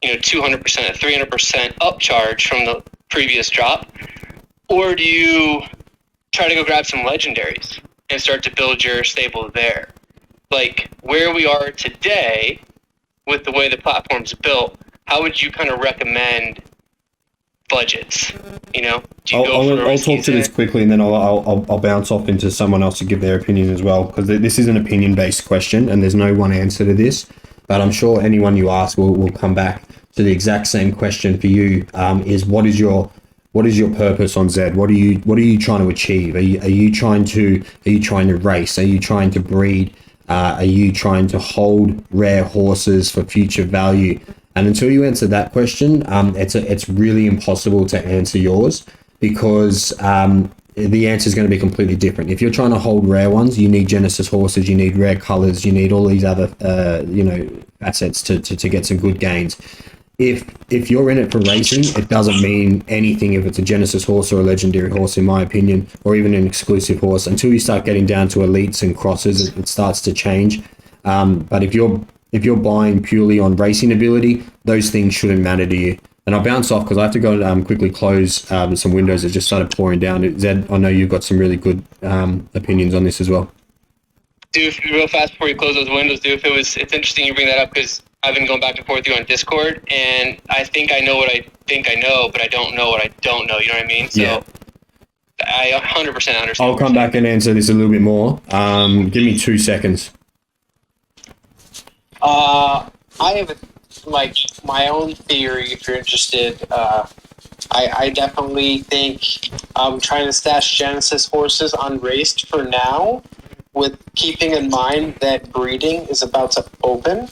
200%, 300% upcharge from the previous drop? Or do you try to go grab some legendaries and start to build your stable there? Like, where we are today with the way the platform's built, how would you kind of recommend budgets? Do you I'll talk to this quickly, and then I'll bounce off into someone else to give their opinion as well, because this is an opinion-based question, and there's no one answer to this. But I'm sure anyone you ask will come back to the exact same question for you. Is what is your purpose on Zed? What are you trying to achieve? Are you trying to race? Are you trying to breed? Are you trying to hold rare horses for future value? And until you answer that question, it's really impossible to answer yours, because the answer is going to be completely different. If you're trying to hold rare ones, you need Genesis horses, you need rare colors, you need all these other assets to get some good gains. If you're in it for racing, it doesn't mean anything if it's a Genesis horse or a legendary horse, in my opinion, or even an exclusive horse. Until you start getting down to elites and crosses, it starts to change. But if you're buying purely on racing ability, those things shouldn't matter to you. And I'll bounce off because I have to go quickly close some windows that just started pouring down. Zed, I know you've got some really good opinions on this as well. Doof, real fast before you close those windows, Doof, it's interesting you bring that up, because I've been going back and forth with you on Discord, and I think I know what I think I know, but I don't know what I don't know. You know what I mean? So yeah. I 100% understand. I'll come back and answer this a little bit more. Give me 2 seconds. I have my own theory. If you're interested, I definitely think I'm trying to stash Genesis horses unraced for now, with keeping in mind that breeding is about to open,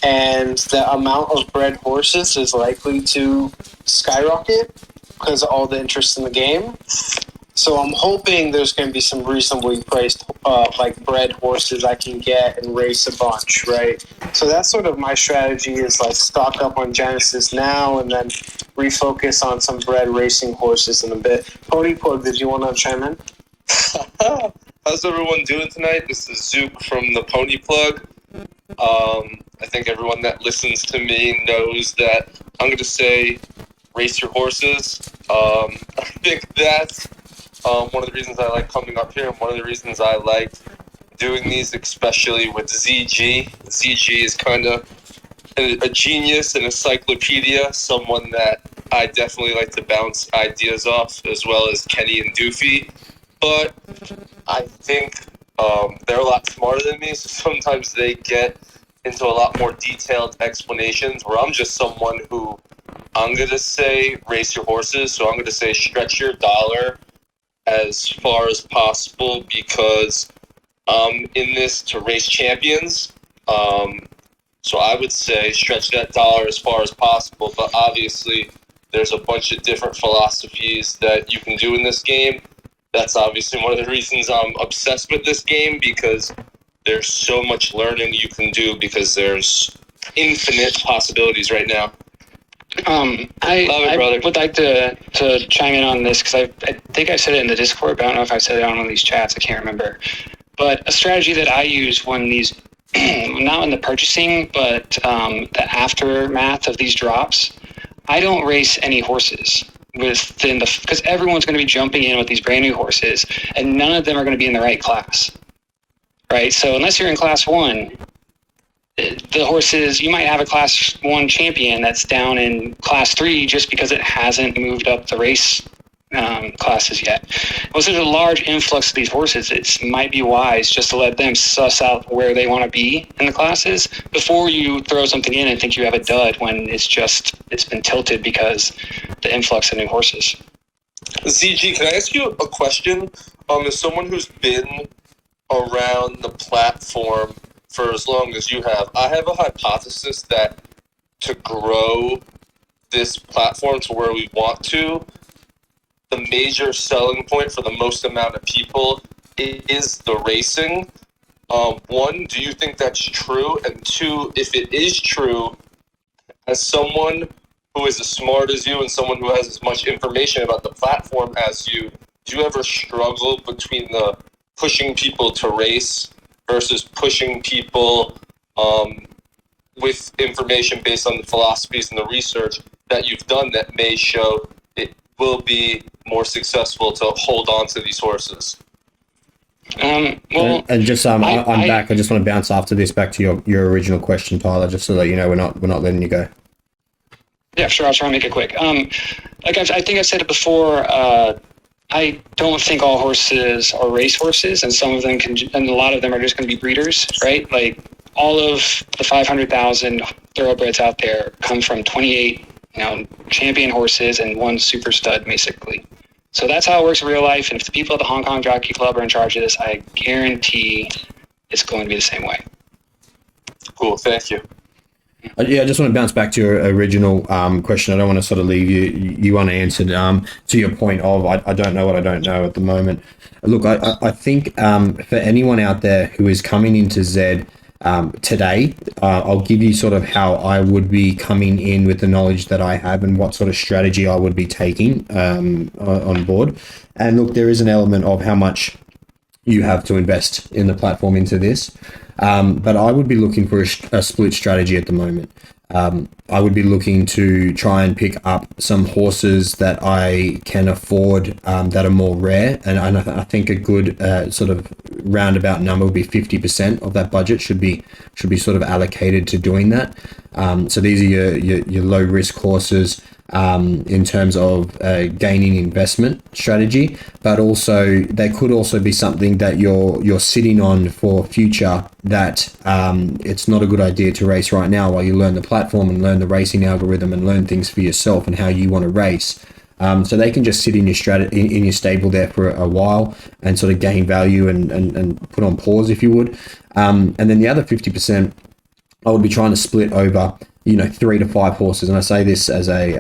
and the amount of bred horses is likely to skyrocket because of all the interest in the game. So I'm hoping there's going to be some reasonably priced, bred horses I can get and race a bunch, right? So that's sort of my strategy, is stock up on Genesis now and then refocus on some bred racing horses in a bit. Pony Plug, did you want to chime in? How's everyone doing tonight? This is Zook from the Pony Plug. I think everyone that listens to me knows that I'm going to say race your horses. I think that's one of the reasons I like coming up here, and one of the reasons I like doing these, especially with ZG. ZG is kind of a genius, an encyclopedia, someone that I definitely like to bounce ideas off, as well as Kenny and Doofy. But I think they're a lot smarter than me, so sometimes they get into a lot more detailed explanations, where I'm just someone who, I'm going to say race your horses, so I'm going to say stretch your dollar as far as possible, because I'm in this to race champions. So I would say stretch that dollar as far as possible, but obviously there's a bunch of different philosophies that you can do in this game. That's obviously one of the reasons I'm obsessed with this game, because there's so much learning you can do, because there's infinite possibilities right now. I would like to chime in on this, because I think I said it in the Discord, but I don't know if I said it on one of these chats. I can't remember. But a strategy that I use when these, not in the purchasing, but the aftermath of these drops, I don't race any horses within the, because everyone's going to be jumping in with these brand new horses, and none of them are going to be in the right class, right? So unless you're in class 1, the horses, you might have a class 1 champion that's down in class 3 just because it hasn't moved up the race classes yet. Well, there's a large influx of these horses. It might be wise just to let them suss out where they want to be in the classes before you throw something in and think you have a dud when it's been tilted because the influx of new horses. ZG, can I ask you a question? As someone who's been around the platform for as long as you have, I have a hypothesis that to grow this platform to where we want to, the major selling point for the most amount of people is the racing. One, do you think that's true? And two, if it is true, as someone who is as smart as you and someone who has as much information about the platform as you, do you ever struggle between the pushing people to race versus pushing people with information based on the philosophies and the research that you've done that may show it will be more successful to hold on to these horses? Well, and just I'm back. I just want to bounce after this back to your original question, Tyler, just so that you know we're not letting you go. Yeah, sure. I'll try and make it quick. Like I think I said it before. I don't think all horses are race horses, and some of them and a lot of them are just going to be breeders, right? Like all of the 500,000 thoroughbreds out there come from 28, champion horses and 1 super stud, basically. So that's how it works in real life. And if the people at the Hong Kong Jockey Club are in charge of this, I guarantee it's going to be the same way. Cool. Thank you. Yeah, I just want to bounce back to your original question. I don't want to sort of leave you unanswered. To your point of I don't know what I don't know at the moment. Look, I think for anyone out there who is coming into Zed today, I'll give you sort of how I would be coming in with the knowledge that I have and what sort of strategy I would be taking on board. And look, there is an element of how much you have to invest in the platform into this. But I would be looking for a split strategy at the moment. I would be looking to try and pick up some horses that I can afford that are more rare. And I think a good sort of roundabout number would be 50% of that budget should be sort of allocated to doing that. So these are your low risk horses in terms of gaining investment strategy, but also they could also be something that you're sitting on for future that it's not a good idea to race right now while you learn the platform and learn the racing algorithm and learn things for yourself and how you want to race. So they can just sit in your stable there for a while and sort of gain value and put on pause if you would. And then the other 50%, I would be trying to split over 3 to 5 horses, and I say this as a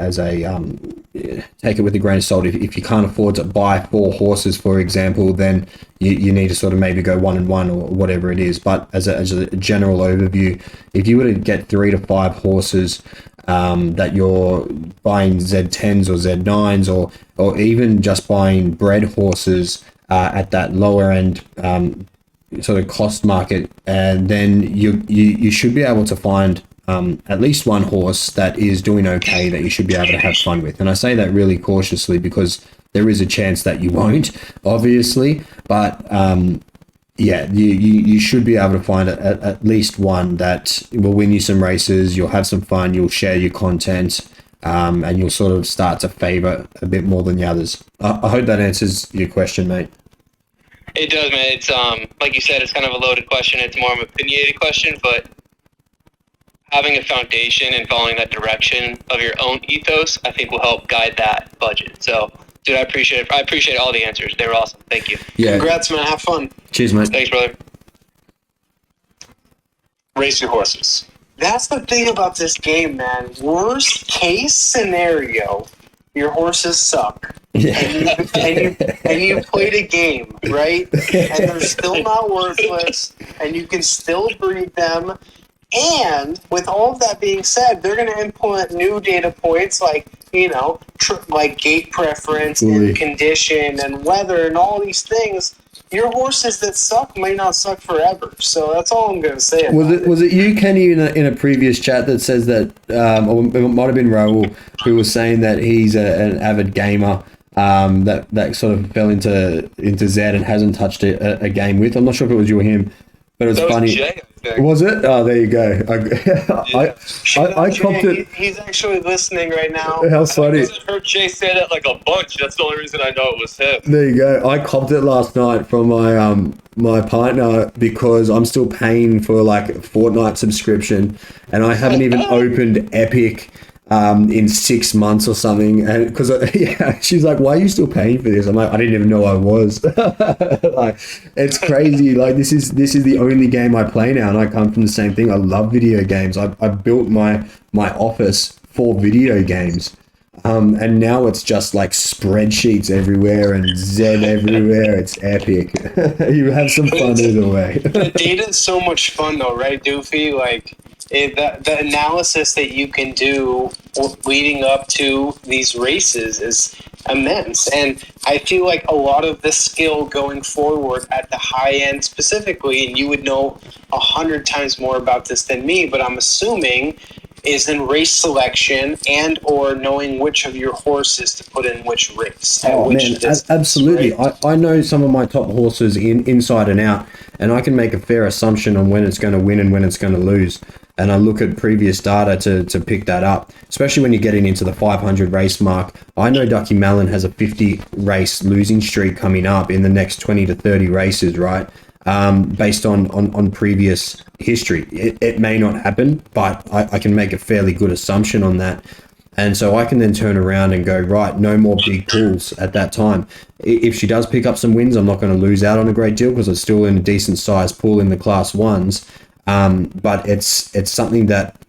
take it with a grain of salt. If you can't afford to buy 4 horses, for example, then you need to sort of maybe go 1 and 1 or whatever it is. But as a general overview, if you were to get 3 to 5 horses that you're buying Z10s or Z9s or even just buying bred horses at that lower end sort of cost market, and then you should be able to find at least one horse that is doing okay that you should be able to have fun with. And I say that really cautiously because there is a chance that you won't, obviously, but you should be able to find at least one that will win you some races. You'll have some fun, you'll share your content, and you'll sort of start to favor a bit more than the others. I hope that answers your question, mate. It does, man. It's like you said, it's kind of a loaded question. It's more of an opinionated question, but having a foundation and following that direction of your own ethos, I think will help guide that budget. So, dude, I appreciate it. I appreciate all the answers. They were awesome. Thank you. Yeah. Congrats, man. Have fun. Cheers, mate. Thanks, brother. Race your horses. That's the thing about this game, man. Worst case scenario, your horses suck. Yeah. And you played a game, right? And they're still not worthless, and you can still breed them. And with all of that being said, they're going to implement new data points like, like gait preference and condition and weather and all these things. Your horses that suck may not suck forever. So that's all I'm going to say about it. Was it you, Kenny, in a previous chat that says that, or it might have been Raul, who was saying that he's an avid gamer that sort of fell into Zed and hasn't touched a game with? I'm not sure if it was you or him. But it's That was funny. Jay, I think. Was it? Oh, there you go. I copped it. He's actually listening right now. How funny. I heard Jay say that like a bunch. That's the only reason I know it was him. There you go. I copped it last night from my partner because I'm still paying for like a Fortnite subscription, and I haven't even opened Epic in 6 months or something. And because she's like, "Why are you still paying for this?" I'm like, "I didn't even know I was." Like, it's crazy. Like this is the only game I play now, and I come from the same thing. I love video games. I built my office for video games. And now it's just like spreadsheets everywhere and Zed everywhere. It's epic. You have some fun either way. The data is so much fun though, right, Doofy? Like the analysis that you can do leading up to these races is immense. And I feel like a lot of the skill going forward at the high end specifically, and you would know 100 times more about this than me, but I'm assuming is in race selection and or knowing which of your horses to put in which race. Oh man, absolutely. Right? I know some of my top horses inside and out, and I can make a fair assumption on when it's going to win and when it's going to lose. And I look at previous data to pick that up, especially when you're getting into the 500 race mark. I know Ducky Mellon has a 50 race losing streak coming up in the next 20 to 30 races, right? Based on previous history. It may not happen, but I can make a fairly good assumption on that. And so I can then turn around and go, right, no more big pools at that time. If she does pick up some wins, I'm not going to lose out on a great deal because it's still in a decent size pool in the class ones. But it's something that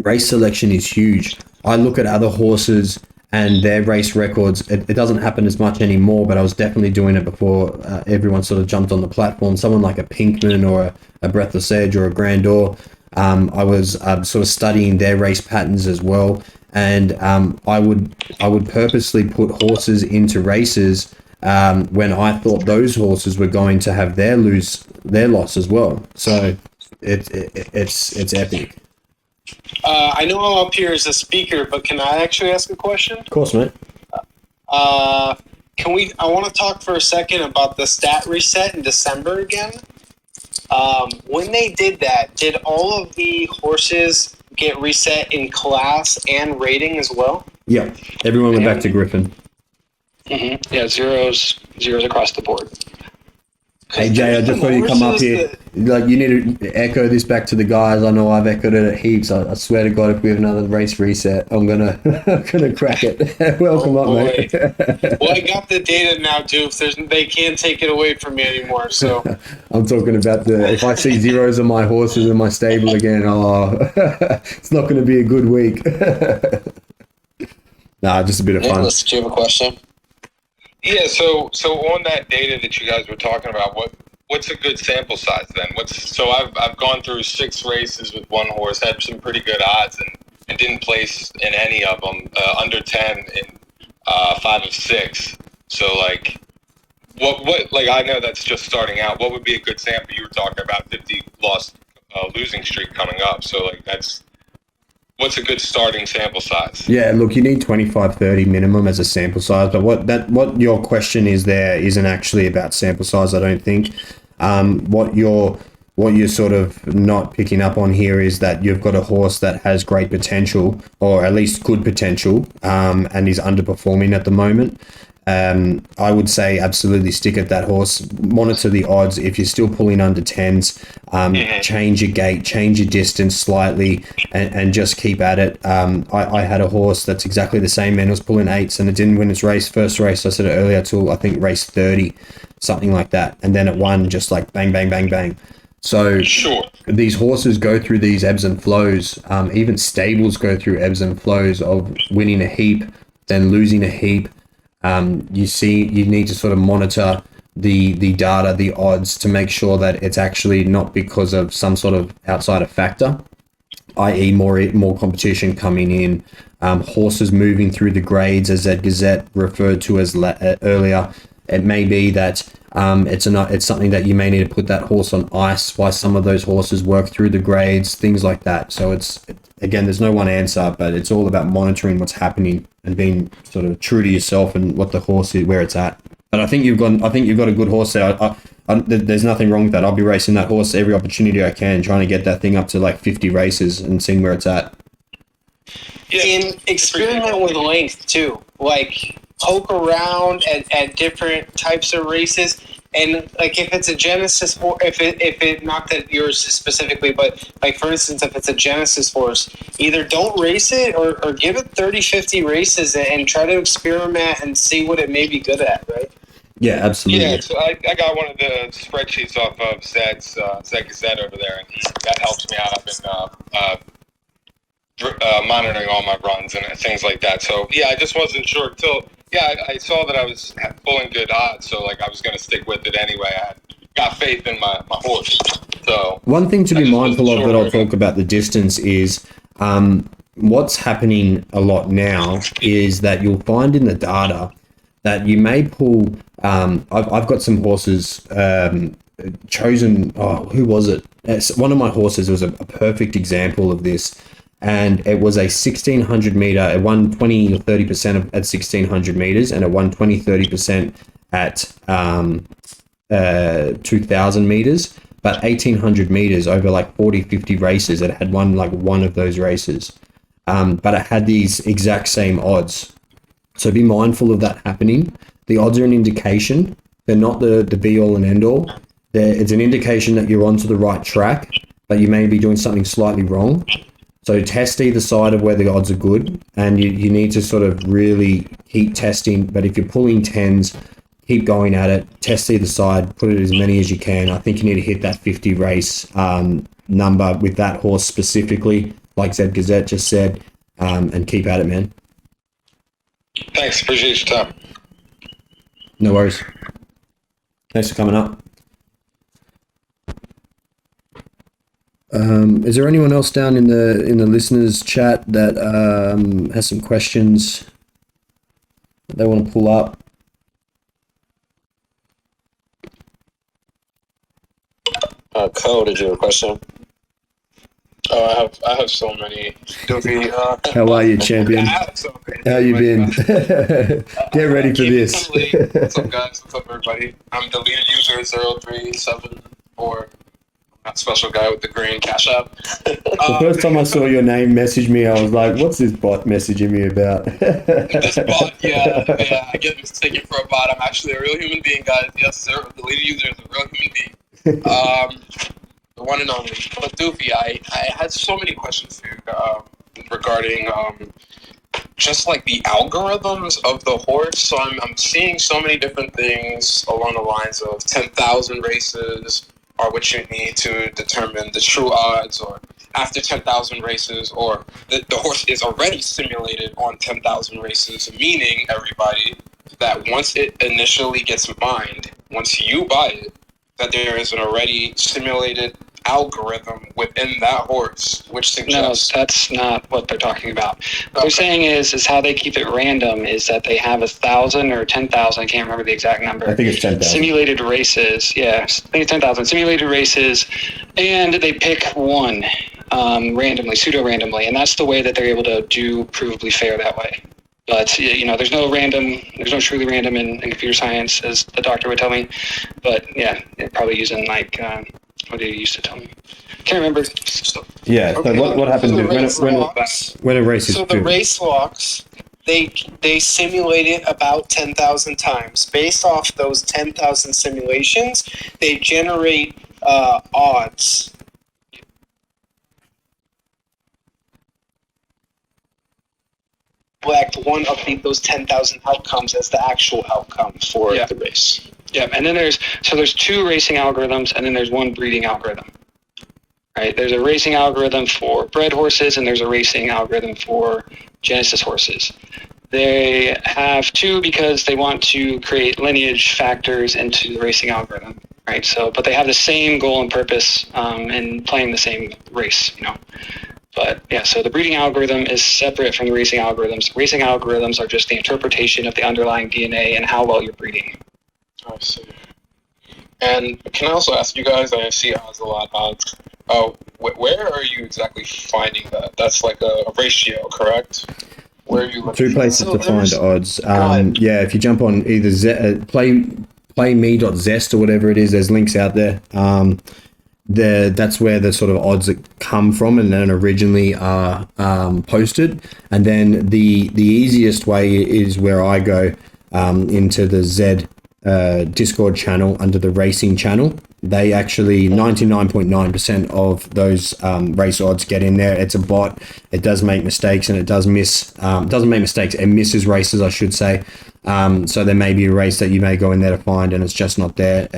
race selection is huge. I look at other horses and their race records. It doesn't happen as much anymore, but I was definitely doing it before everyone sort of jumped on the platform. Someone like a Pinkman or a Breathless Edge or a Grandor, I was sort of studying their race patterns as well. And I would purposely put horses into races when I thought those horses were going to have their loss as well. So it's epic. I know I'm up here as a speaker, but can I actually ask a question? Of course, mate. I want to talk for a second about the stat reset in December again. When they did that, did all of the horses get reset in class and rating as well? Yeah, everyone went back to Griffin. Mm-hmm. Yeah, zeros across the board. Hey Jay, I just thought you'd come up here. Like, you need to echo this back to the guys. I know I've echoed it at heaps. I swear to God, if we have another race reset, I'm gonna crack it. Welcome up, mate. Well, I got the data now, Doof. They can't take it away from me anymore. So I'm talking about if I see zeros on my horses in my stable again, it's not going to be a good week. Nah, just a bit of fun. Nicholas, do you have a question? Yeah, so on that data that you guys were talking about, what's a good sample size then? I've gone through 6 races with one horse, had some pretty good odds, and didn't place in any of them under 10 in 5 of 6. So like, what like I know that's just starting out. What would be a good sample? You were talking about 50 loss losing streak coming up. So like what's a good starting sample size? Yeah, look, you need 25, 30 minimum as a sample size, but what your question is there isn't actually about sample size, I don't think. What you're sort of not picking up on here is that you've got a horse that has great potential, or at least good potential, and is underperforming at the moment. I would say absolutely stick at that horse, monitor the odds. If you're still pulling under 10s, change your gait, change your distance slightly, and just keep at it. I had a horse that's exactly the same, man. It was pulling 8s and it didn't win its first race, I said it earlier, till I think race 30, something like that. And then it won just like bang, bang, bang, bang. So sure, these horses go through these ebbs and flows. Even stables go through ebbs and flows of winning a heap, then losing a heap. You need to sort of monitor the data, the odds, to make sure that it's actually not because of some sort of outsider factor, i.e. more competition coming in, horses moving through the grades, as Zed Gazette referred to as earlier. It may be that it's something that you may need to put that horse on ice while some of those horses work through the grades, things like that. So again, there's no one answer, but it's all about monitoring what's happening and being sort of true to yourself and what the horse is, where it's at. But I think you've got a good horse there. There's nothing wrong with that. I'll be racing that horse every opportunity I can, trying to get that thing up to like 50 races and seeing where it's at. In experiment with length too, like poke around at different types of races, and like if it's a Genesis horse, if it not that yours is specifically, but like for instance, if it's a Genesis horse, either don't race it or give it 30, 50 races and try to experiment and see what it may be good at, right? Yeah, absolutely. Yeah, so I got one of the spreadsheets off of Zed's Zed over there, and that helps me out. I've been monitoring all my runs and things like that. So yeah, I just wasn't sure till I saw that I was pulling good odds, so like I was going to stick with it anyway. I got faith in my horse. So one thing to be mindful of that I'll talk about the distance is what's happening a lot now is that you'll find in the data that you may pull. I've got some horses chosen. Oh, who was it? One of my horses was a perfect example of this. And it was a 1,600 meter, a 120 or 30% at 1,600 meters, and a 120, 30% at 2,000 meters. But 1,800 meters over like 40, 50 races, it had won like one of those races. But it had these exact same odds. So be mindful of that happening. The odds are an indication. They're not the be all and end all. It's an indication that you're onto the right track, but you may be doing something slightly wrong. So test either side of where the odds are good, and you need to sort of really keep testing. But if you're pulling 10s, keep going at it, test either side, put it as many as you can. I think you need to hit that 50 race number with that horse specifically, like Zed Gazette just said, and keep at it, man. Thanks, appreciate your time. No worries. Thanks for coming up. Is there anyone else down in the listeners chat that has some questions that they want to pull up? Cole, did you have a question? Oh, I have so many. Doofy, How are you, champion? How you been? Get ready for this. What's up, guys? What's up, everybody? I'm the leader user 0374. That special guy with the green cash app. The first time I saw your name message me, I was like, what's this bot messaging me about? This bot, yeah, I get mistaken for a bot. I'm actually a real human being, guys. Yes, sir. The leader user is a real human being. The one and only. But Doofy, I had so many questions here regarding just like the algorithms of the horse. So I'm seeing so many different things along the lines of 10,000 races are what you need to determine the true odds, or after 10,000 races, or the horse is already simulated on 10,000 races, meaning, everybody, that once it initially gets mined, once you buy it, that there is an already simulated algorithm within that horse, which suggests... No, that's not what they're talking about. What they're saying is how they keep it random is that they have 1,000 or 10,000, I can't remember the exact number. I think it's 10,000. Simulated races, yeah, I think it's 10,000 simulated races, and they pick one randomly, pseudo-randomly, and that's the way that they're able to do provably fair that way. But, you know, there's no truly random in computer science, as the doctor would tell me. But, yeah, probably using, like, what did he used to tell me? Can't remember. Yeah, Okay. so what happens when a race is So the race locks, they simulate it about 10,000 times. Based off those 10,000 simulations, they generate odds. Select one of those 10,000 outcomes as the actual outcome for the race. Yeah, and then there's two racing algorithms, and then there's one breeding algorithm. Right? There's a racing algorithm for bred horses, and there's a racing algorithm for Genesis horses. They have two because they want to create lineage factors into the racing algorithm. Right? So, but they have the same goal and purpose in playing the same race. You know. But yeah, so the breeding algorithm is separate from the racing algorithms. Racing algorithms are just the interpretation of the underlying DNA and how well you're breeding. I see. And can I also ask you guys, I see odds a lot, odds. Where are you exactly finding that? That's like a ratio, correct? Where are you looking? Two places So to find there's- odds. ahead. Yeah, if you jump on either playme.zest or whatever it is, there's links out there. That's where the sort of odds that come from and then originally are posted. And then the easiest way is where I go into the Zed Discord channel under the racing channel. They actually 99.9% of those race odds get in there. It's a bot. It does make mistakes and it does doesn't make mistakes. It misses races, I should say. So there may be a race that you may go in there to find and it's just not there.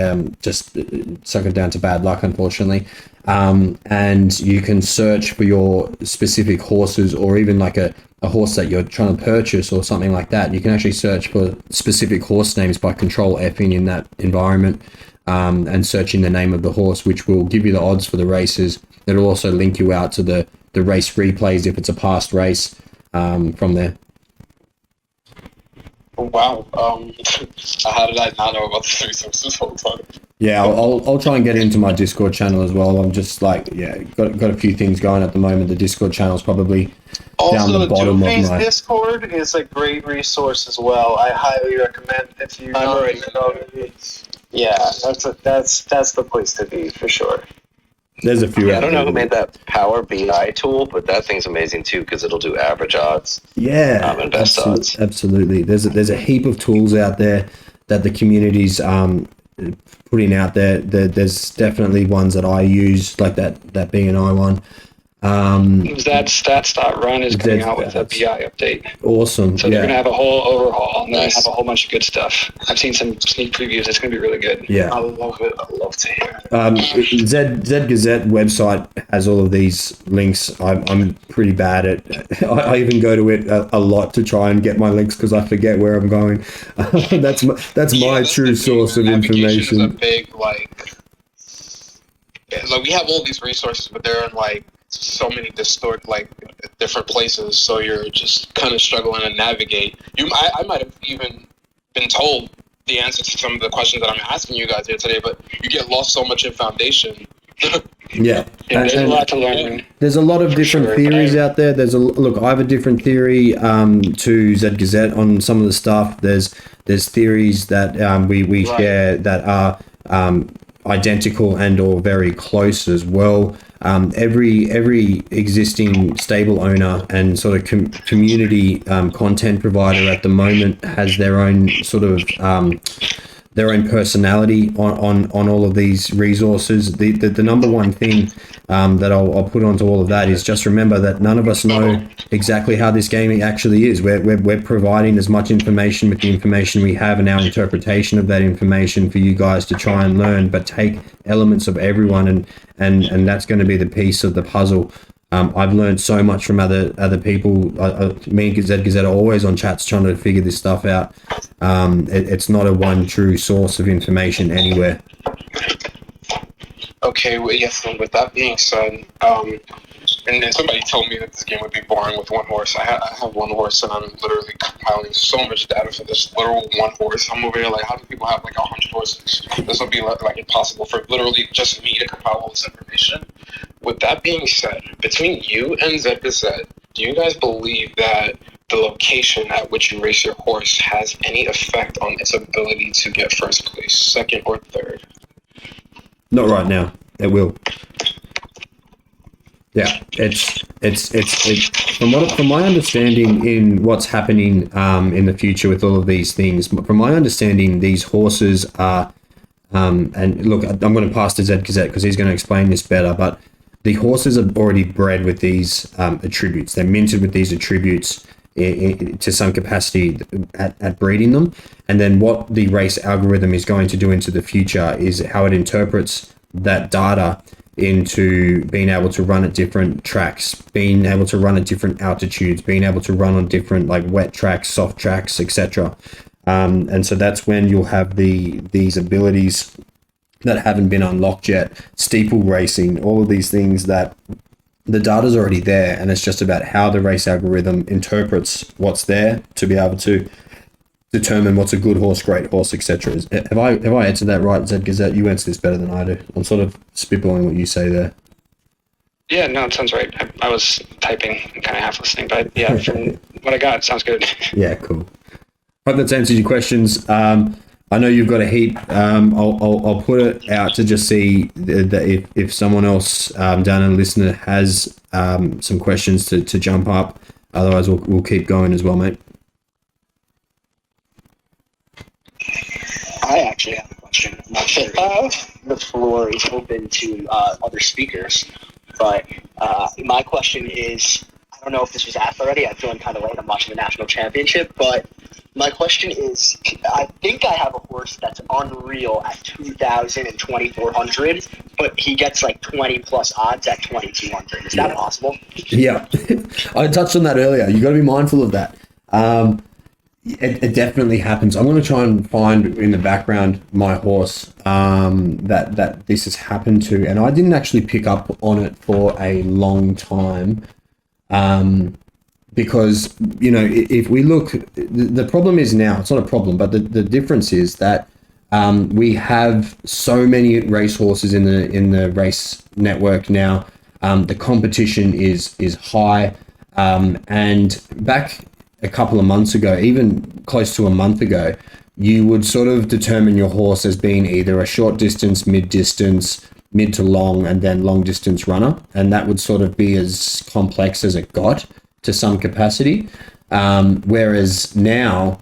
Just suck it down to bad luck, unfortunately. And you can search for your specific horses or even like a horse that you're trying to purchase or something like that. You can actually search for specific horse names by Control F-ing in that environment and searching the name of the horse, which will give you the odds for the races. It'll also link you out to the race replays if it's a past race from there. Wow. How did I not know about the resources all the time? Yeah, I'll try and get into my Discord channel as well. I'm just like, got a few things going at the moment. The Discord channel is probably down the bottom Doofy's of my... Discord is a great resource as well. I highly recommend if you. I'm already Yeah, that's the place to be for sure. There's a few. Yeah, I don't know who made that Power BI tool, but that thing's amazing too because it'll do average odds. Yeah, and best odds. Absolutely. There's a heap of tools out there that the community's putting out there. There's definitely ones that I use, like that BNI one. Stats.run is coming out with a BI update. Awesome. So they're going to have a whole overhaul and Nice. have a whole bunch of good stuff. I've seen some sneak previews. It's going to be really good. Yeah. I love it. I love to hear it. Zed Gazette website has all of these links. I'm pretty bad at. I even go to it a lot to try and get my links because I forget where I'm going. That's my true source of Navigation information. is a big like we have all these resources, but they're in like so many different places. So you're just kind of struggling to navigate. I might have even been told the answer to some of the questions that I'm asking you guys here today, but you get lost so much in foundation. Yeah. There's a lot to learn. There's a lot of different Sure, theories out there. I have a different theory to Zed Gazette on some of the stuff. There's theories that we share that are identical and or very close as well. Every existing stable owner and sort of community content provider at the moment has their own sort of their own personality on all of these resources. The number one thing that I'll put onto all of that is just remember that none of us know exactly how this game actually is. We're providing as much information with the information we have and our interpretation of that information for you guys to try and learn, but take elements of everyone and that's going to be the piece of the puzzle. I've learned so much from other people. Me and Zed Gazette are always on chats trying to figure this stuff out. It's not a one true source of information anywhere. Okay, well, yes. And with that being said, and then somebody told me that this game would be boring with one horse. I have one horse, and I'm literally compiling so much data for this literal one horse. I'm over here like, how do people have like 100 horses? This would be like impossible for literally just me to compile all this information. With that being said, between you and Zed Gazette, do you guys believe that the location at which you race your horse has any effect on its ability to get first place, second, or third? Not right now. It will. Yeah, it's from my understanding in what's happening in the future with all of these things. From my understanding, these horses are, and look, I'm going to pass to Zed Gazette because he's going to explain this better. But the horses are already bred with these attributes. They're minted with these attributes to some capacity at breeding them. And then what the race algorithm is going to do into the future is how it interprets that data into being able to run at different tracks, being able to run at different altitudes, being able to run on different like wet tracks, soft tracks, etc. And so that's when you'll have these abilities that haven't been unlocked yet, steeple racing, all of these things that the data's already there, and it's just about how the race algorithm interprets what's there to be able to determine what's a good horse, great horse, etc. Have I answered that right, Zed Gazette? You answer this better than I do. I'm sort of spitballing what you say there. Yeah, no, it sounds right. I was typing and kind of half listening, but yeah, from what I got, it sounds good. Yeah, cool. Hope that's answered your questions. I know you've got a heap. I'll put it out to just see that if someone else down in the listener has some questions to jump up. Otherwise, we'll keep going as well, mate. I actually have a question. I'm not sure if the floor is open to other speakers, but my question is, I don't know if this was asked already. I joined kind of late. I'm watching the national championship, but my question is, I think I have a horse that's unreal at 2,000 and 2,400, but he gets like 20 plus odds at 2,200. Is that possible? Yeah, I touched on that earlier. You got to be mindful of that. It definitely happens. I'm going to try and find in the background my horse that this has happened to, and I didn't actually pick up on it for a long time. Because, you know, if we look, the problem is now, it's not a problem, but the difference is that we have so many racehorses in the race network now. The competition is high, and back a couple of months ago, even close to a month ago, you would sort of determine your horse as being either a short distance, mid distance, mid to long, and then long distance runner, and that would sort of be as complex as it got to some capacity. Whereas now,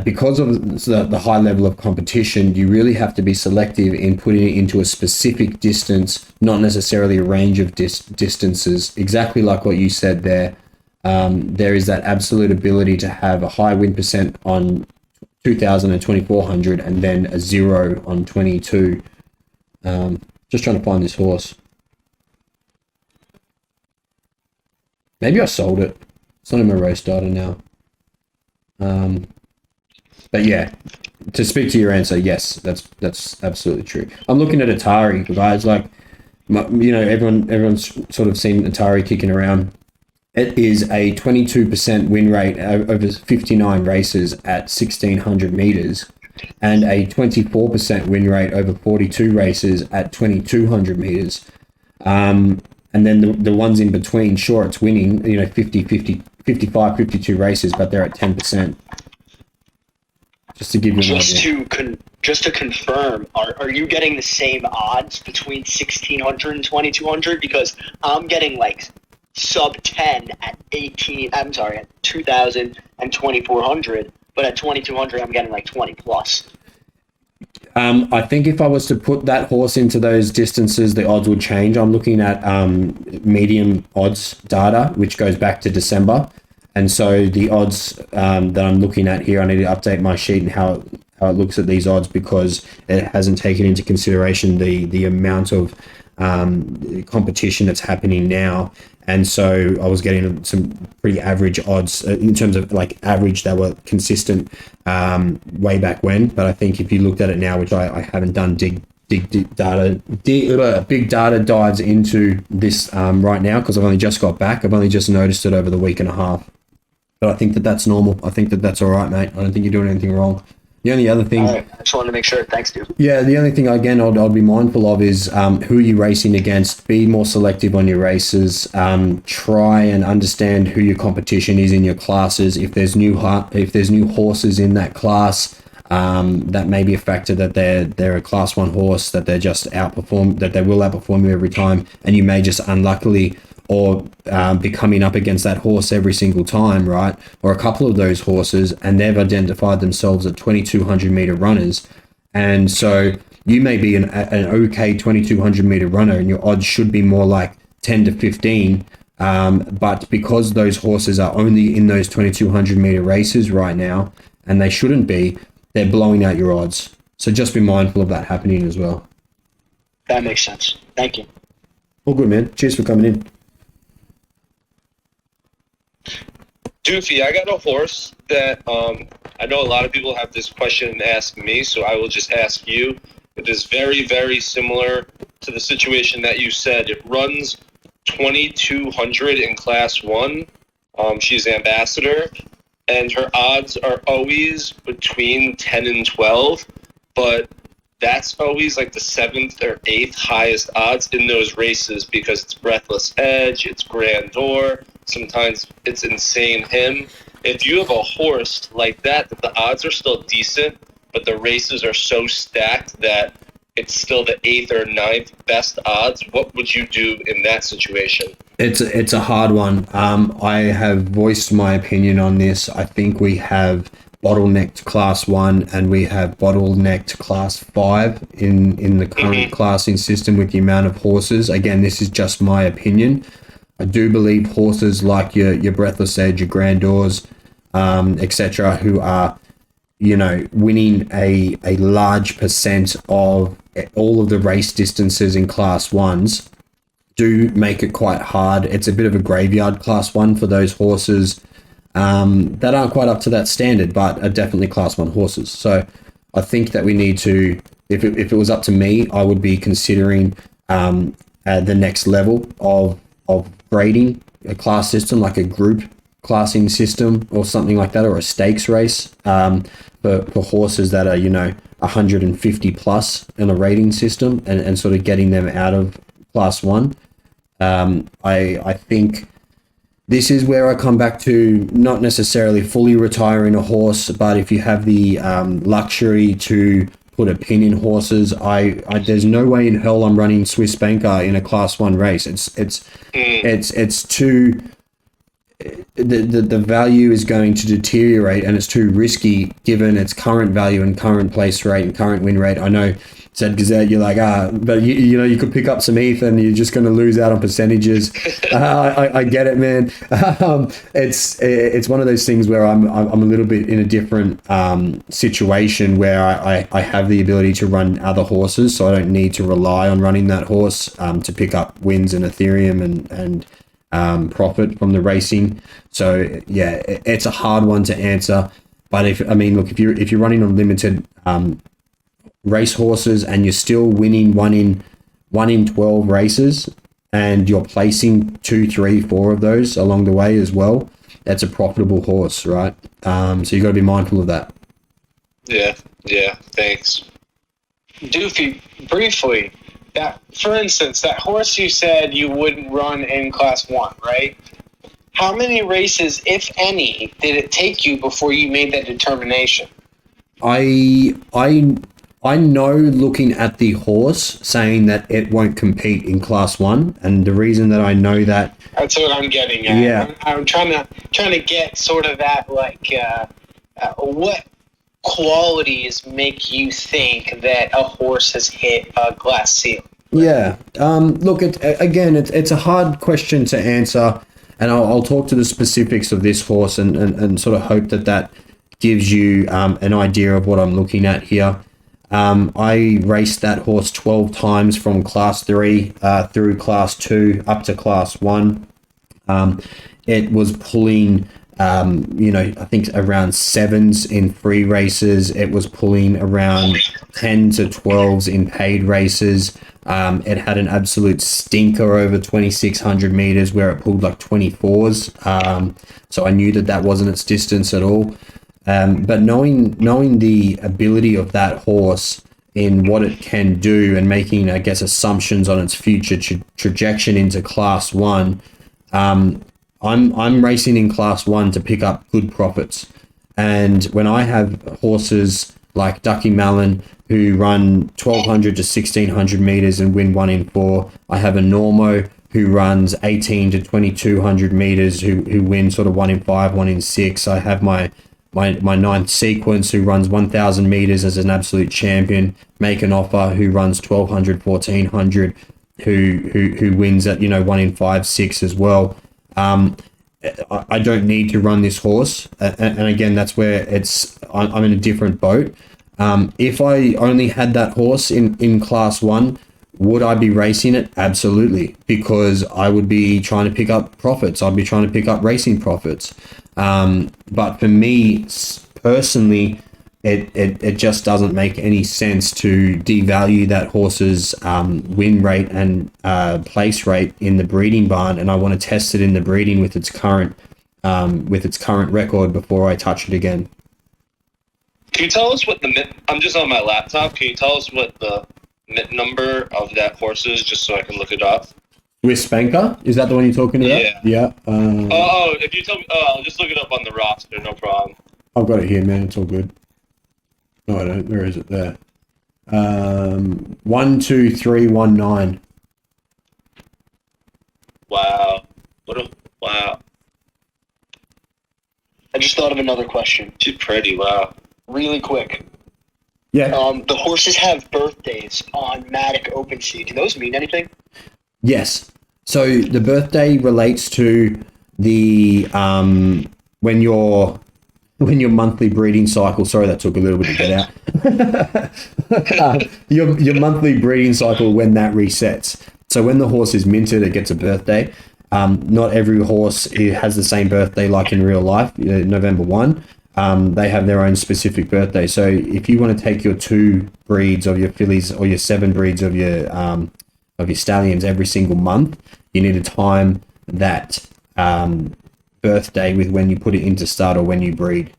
because of the high level of competition, you really have to be selective in putting it into a specific distance, not necessarily a range of distances. Exactly like what you said there. There is that absolute ability to have a high win percent on 2,000 and 2,400 and then a 0 on 22. Just trying to find this horse. Maybe I sold it. It's not in my race data now. But yeah, to speak to your answer, yes, that's absolutely true. I'm looking at Atari, guys. Like, you know, everyone's sort of seen Atari kicking around. It is a 22% win rate over 59 races at 1,600 meters, and a 24% win rate over 42 races at 2,200 meters. And then the ones in between, sure, it's winning, you know, 50, 50, 55, 52 races, but they're at 10%. Just to give you an idea. Just to confirm, are you getting the same odds between 1,600 and 2,200? Because I'm getting like sub 10 at 2,000 and 2,400, but at 2,200 I'm getting like 20 plus. I think if I was to put that horse into those distances, the odds would change. I'm looking at medium odds data, which goes back to December. And so the odds that I'm looking at here, I need to update my sheet and how it looks at these odds, because it hasn't taken into consideration the amount of competition that's happening now. And so I was getting some pretty average odds in terms of like average that were consistent way back when. But I think if you looked at it now, which I haven't done big data dives into this right now, because I've only just got back. I've only just noticed it over the week and a half. But I think that's normal. I think that's all right, mate. I don't think you're doing anything wrong. The only other thing... All right. I just wanted to make sure. Thanks, dude. Yeah, the only thing, again, I'd be mindful of is who you're racing against. Be more selective on your races. Try and understand who your competition is in your classes. If there's new horses in that class, that may be a factor that they're a class 1 horse, that they're just that they will outperform you every time, and you may just unluckily or be coming up against that horse every single time, right? Or a couple of those horses, and they've identified themselves as 2,200 meter runners. And so you may be an okay 2,200 meter runner, and your odds should be more like 10 to 15. But because those horses are only in those 2,200 meter races right now, and they shouldn't be, they're blowing out your odds. So just be mindful of that happening as well. That makes sense. Thank you. All good, man. Cheers for coming in. Doofy, I got a horse that I know a lot of people have this question and ask me, so I will just ask you. It is very, very similar to the situation that you said. It runs 2,200 in Class 1. She's ambassador, and her odds are always between 10 and 12, but that's always like the 7th or 8th highest odds in those races because it's Breathless Edge, it's Grandeur, sometimes it's Insane Him. If you have a horse like that the odds are still decent, but the races are so stacked that it's still the 8th or 9th best odds, what would you do in that situation? It's a hard one. I have voiced my opinion on this. I think we have bottlenecked class 1 and we have bottlenecked class 5 in the current classing system with the amount of horses. Again, this is just my opinion. I do believe horses like your Breathless Edge, your Grandeurs, etc., who are, winning a large percent of all of the race distances in class 1s do make it quite hard. It's a bit of a graveyard class 1 for those horses that aren't quite up to that standard, but are definitely class 1 horses. So I think that we need to, if it was up to me, I would be considering the next level of grading a class system, like a group classing system or something like that, or a stakes race for horses that are 150 plus in a rating system, and sort of getting them out of class 1. I think this is where I come back to not necessarily fully retiring a horse, but if you have the luxury to put a pin in horses, I there's no way in hell I'm running Swiss Banker in a class 1 race. It's too, the value is going to deteriorate, and it's too risky given its current value and current place rate and current win rate. I know, Zed Gazette, you're like, but you could pick up some ETH and you're just going to lose out on percentages. I get it, man. It's one of those things where I'm a little bit in a different situation where I have the ability to run other horses, so I don't need to rely on running that horse to pick up wins in Ethereum and profit from the racing. So yeah, it's a hard one to answer. But if you're running on limited race horses and you're still winning 1 in 12 races, and you're placing 2, 3, 4 of those along the way as well, that's a profitable horse, right? So you got to be mindful of that. Yeah, thanks. Doofy, briefly, for instance, that horse you said you wouldn't run in class 1, right? How many races, if any, did it take you before you made that determination? I know, looking at the horse, saying that it won't compete in class 1, and the reason that I know that, that's what I'm getting at. Yeah, I'm trying to get sort of that, like, what qualities make you think that a horse has hit a glass ceiling? Yeah. Look, it's a hard question to answer, and I'll talk to the specifics of this horse and sort of hope that gives you an idea of what I'm looking at here. I raced that horse 12 times from class 3 through class 2 up to class 1. It was pulling, I think around 7s in free races. It was pulling around 10 to 12s in paid races. It had an absolute stinker over 2,600 meters where it pulled like 24s. So I knew that wasn't its distance at all. But knowing the ability of that horse in what it can do, and making, I guess, assumptions on its future trajectory into class 1, I'm racing in class 1 to pick up good profits. And when I have horses like Ducky Malin who run 1,200 to 1,600 meters and win 1 in 4, I have a Normo who runs 18 to 2,200 meters who win sort of 1 in 5, 1 in 6. I have my ninth Sequence who runs 1,000 meters as an absolute champion. Make an Offer who runs 1,200, 1,400, who wins at 1 in 5, 6 as well. I don't need to run this horse, and again, that's where I'm in a different boat. If I only had that horse in class 1, would I be racing it? Absolutely, because I would be trying to pick up profits. I'd be trying to pick up racing profits. But for me personally, it just doesn't make any sense to devalue that horse's win rate and place rate in the breeding barn, and I want to test it in the breeding with its current record before I touch it again. Can you tell us what the I'm just on my laptop. Can you tell us what the MIT number of that horse is, just so I can look it up? Swiss Spanker? Is that the one you're talking about? Yeah. Yeah. If you tell me, I'll just look it up on the roster. No problem. I've got it here, man. It's all good. No, I don't. Where is it? There. 12319. Wow. Wow. I just thought of another question. She's pretty. Wow. Really quick. Yeah. The horses have birthdays on Matic OpenSea. Do those mean anything? Yes. So the birthday relates to the when your monthly breeding cycle. Sorry, that took a little bit to get out. Your monthly breeding cycle, when that resets. So when the horse is minted, it gets a birthday. Not every horse has the same birthday like in real life. November 1. They have their own specific birthday. So if you want to take your 2 breeds of your fillies or your 7 breeds of your stallions every single month, you need to time that birthday with when you put it into stud or when you breed.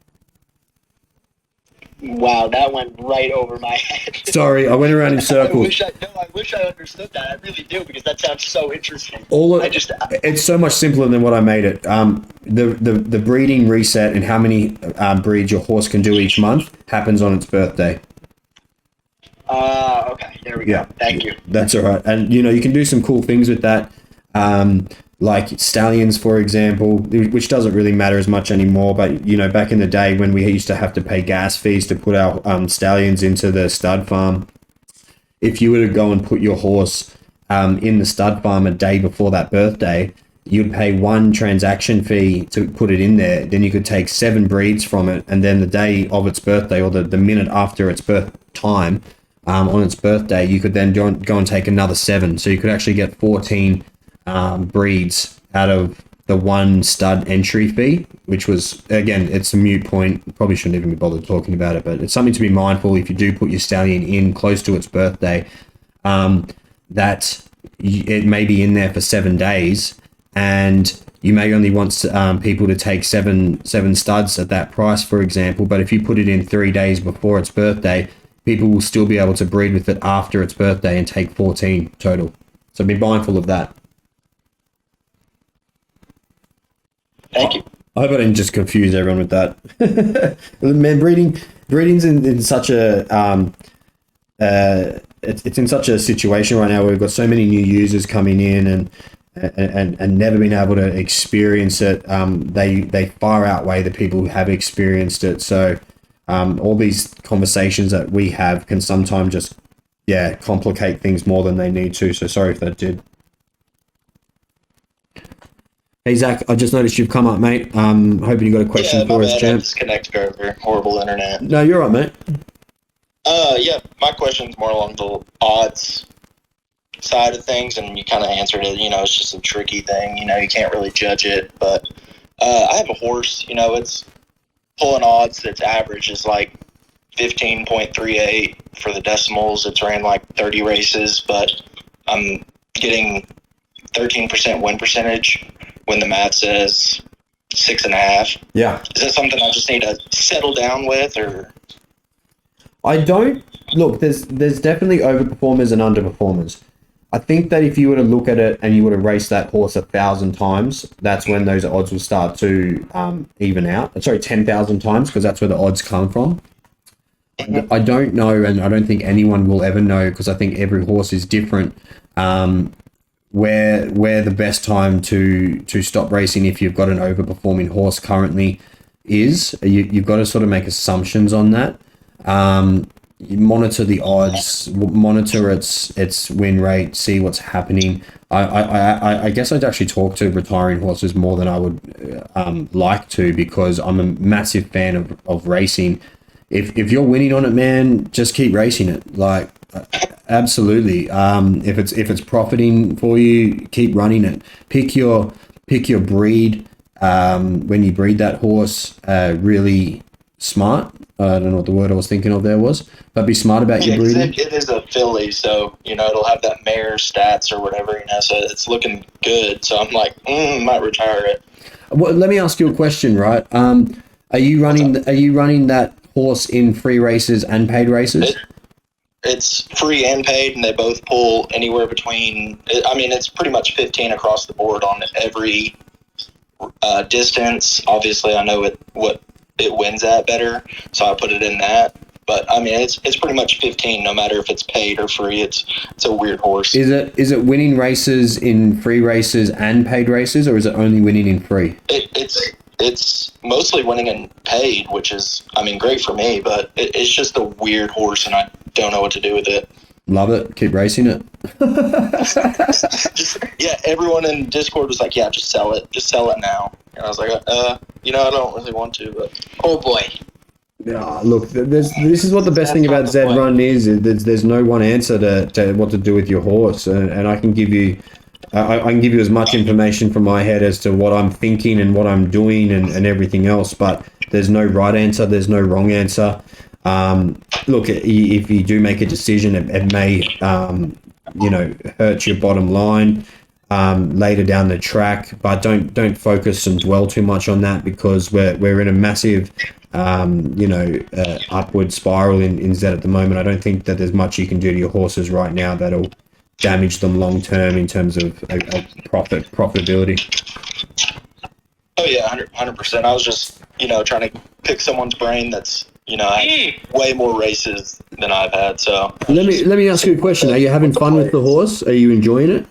Wow, that went right over my head. Sorry, I went around in circles. I wish I understood that. I really do, because that sounds so interesting. It's so much simpler than what I made it. The breeding reset and how many breeds your horse can do each month happens on its birthday. Okay, there we go. Thank you. That's all right. And, you can do some cool things with that. Like stallions, for example, which doesn't really matter as much anymore. But, back in the day when we used to have to pay gas fees to put our stallions into the stud farm, if you were to go and put your horse in the stud farm a day before that birthday, you'd pay 1 transaction fee to put it in there. Then you could take 7 breeds from it. And then the day of its birthday, or the minute after its birth time, on its birthday, you could then go and take another 7. So you could actually get 14 breeds out of the 1 stud entry fee, which was, again, it's a moot point. Probably shouldn't even be bothered talking about it, but it's something to be mindful if you do put your stallion in close to its birthday, that it may be in there for 7 days, and you may only want people to take seven studs at that price, for example. But if you put it in 3 days before its birthday, people will still be able to breed with it after its birthday and take 14 total. So be mindful of that. Thank you. I hope I didn't just confuse everyone with that. Man, breeding's in such a it's in such a situation right now where we've got so many new users coming in and never been able to experience it. They far outweigh the people who have experienced it. So all these conversations that we have can sometimes just complicate things more than they need to. So sorry if that did. Hey Zach, I just noticed you've come up, mate. Hoping you got a question for us, champ. Disconnected over horrible internet. No, you're right, mate. My question's more along the odds side of things, and you kind of answered it. It's just a tricky thing. You can't really judge it. But I have a horse. It's pulling odds that's average is like 15.38 for the decimals. It's ran like 30 races, but I'm getting 13% win percentage when the math says 6.5. Yeah. Is that something I just need to settle down with, or? I don't look. There's definitely overperformers and underperformers. I think that if you were to look at it and you were to race that horse 1,000 times, that's when those odds will start to even out. Sorry, 10,000 times, because that's where the odds come from. I don't know, and I don't think anyone will ever know, because I think every horse is different. Where the best time to stop racing if you've got an overperforming horse currently is. You've got to sort of make assumptions on that. You monitor the odds, monitor its win rate, see what's happening. I guess I'd actually talk to retiring horses more than I would like to, because I'm a massive fan of racing. If you're winning on it, man, just keep racing it. Like, absolutely. If it's profiting for you, keep running it. Pick your breed when you breed that horse. Really smart. I don't know what the word I was thinking of there was, but be smart about your breeding. It is a filly, so it'll have that mare stats or whatever. So it's looking good. So I'm like, might retire it. Well, let me ask you a question, right? Are you running that horse in free races and paid races? It's free and paid, and they both pull anywhere between. I mean, it's pretty much 15 across the board on every distance. Obviously, I know what it wins at better, so I put it in that. But I mean, it's pretty much 15, no matter if it's paid or free. It's a weird horse. Is it winning races in free races and paid races, or is it only winning in free? It's mostly winning in paid, which is, I mean, great for me, but it's just a weird horse, and I don't know what to do with it. Love it. Keep racing it. Yeah, everyone in Discord was like, yeah, just sell it now. And I was like, I don't really want to, but Oh boy. Yeah, look, this is what the best thing about zed.run is. There's no one answer to what to do with your horse, and I can give you I can give you as much information from my head as to what I'm thinking and what I'm doing and everything else, but there's no right answer, there's no wrong answer. Look, if you do make a decision, it may hurt your bottom line later down the track, but don't focus and dwell too much on that, because we're in a massive upward spiral in Zed at the moment. I don't think that there's much you can do to your horses right now that'll damage them long term in terms of profitability. Oh yeah, 100%. I was just trying to pick someone's brain that's had way more races than I've had. So let me ask you a question. Are you having fun with the horse? Are you enjoying it?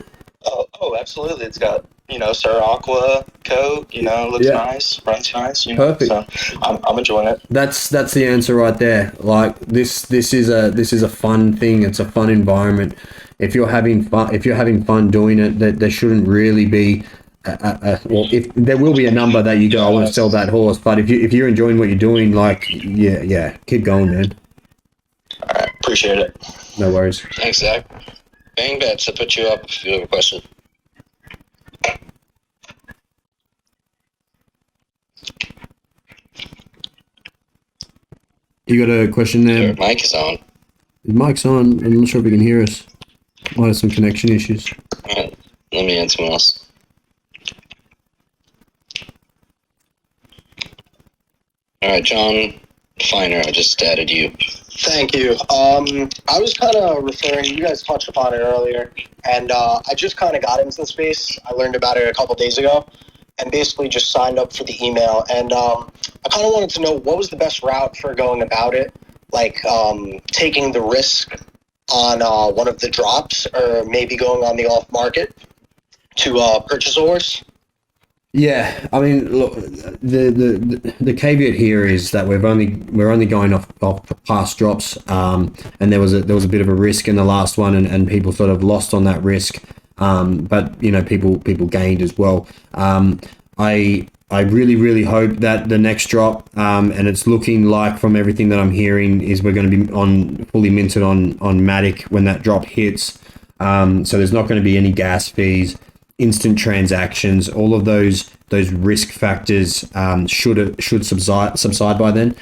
Oh, absolutely. It's got Sir Aqua coat. Looks nice, runs nice. Perfect. So I'm enjoying it. That's the answer right there. Like this is a fun thing. It's a fun environment. If you're having fun doing it, there shouldn't really be if there will be a number that you go, I want to sell that horse, but if you're enjoying what you're doing, yeah, keep going, man. All right, appreciate it. No worries. Thanks, Zach. Bang Bets, I'll put you up if you have a question. You got a question there? Your mic is on. His mic's on. I'm not sure if he can hear us. Might have some connection issues. All right, let me add someone else. All right, John Finer, I just added you. Thank you. I was kind of referring, you guys touched upon it earlier, and I just kind of got into the space. I learned about it a couple days ago, and basically just signed up for the email. And I kind of wanted to know what was the best route for going about it, like taking the risk on one of the drops, or maybe going on the off market to purchase a horse. Yeah, I mean, look, the caveat here is that we're only going off past drops, and there was a bit of a risk in the last one, and people sort of lost on that risk, but people gained as well. I really hope that the next drop, and it's looking like from everything that I'm hearing, is we're going to be fully minted on Matic when that drop hits. So there's not going to be any gas fees, instant transactions, all of those risk factors should subside by then.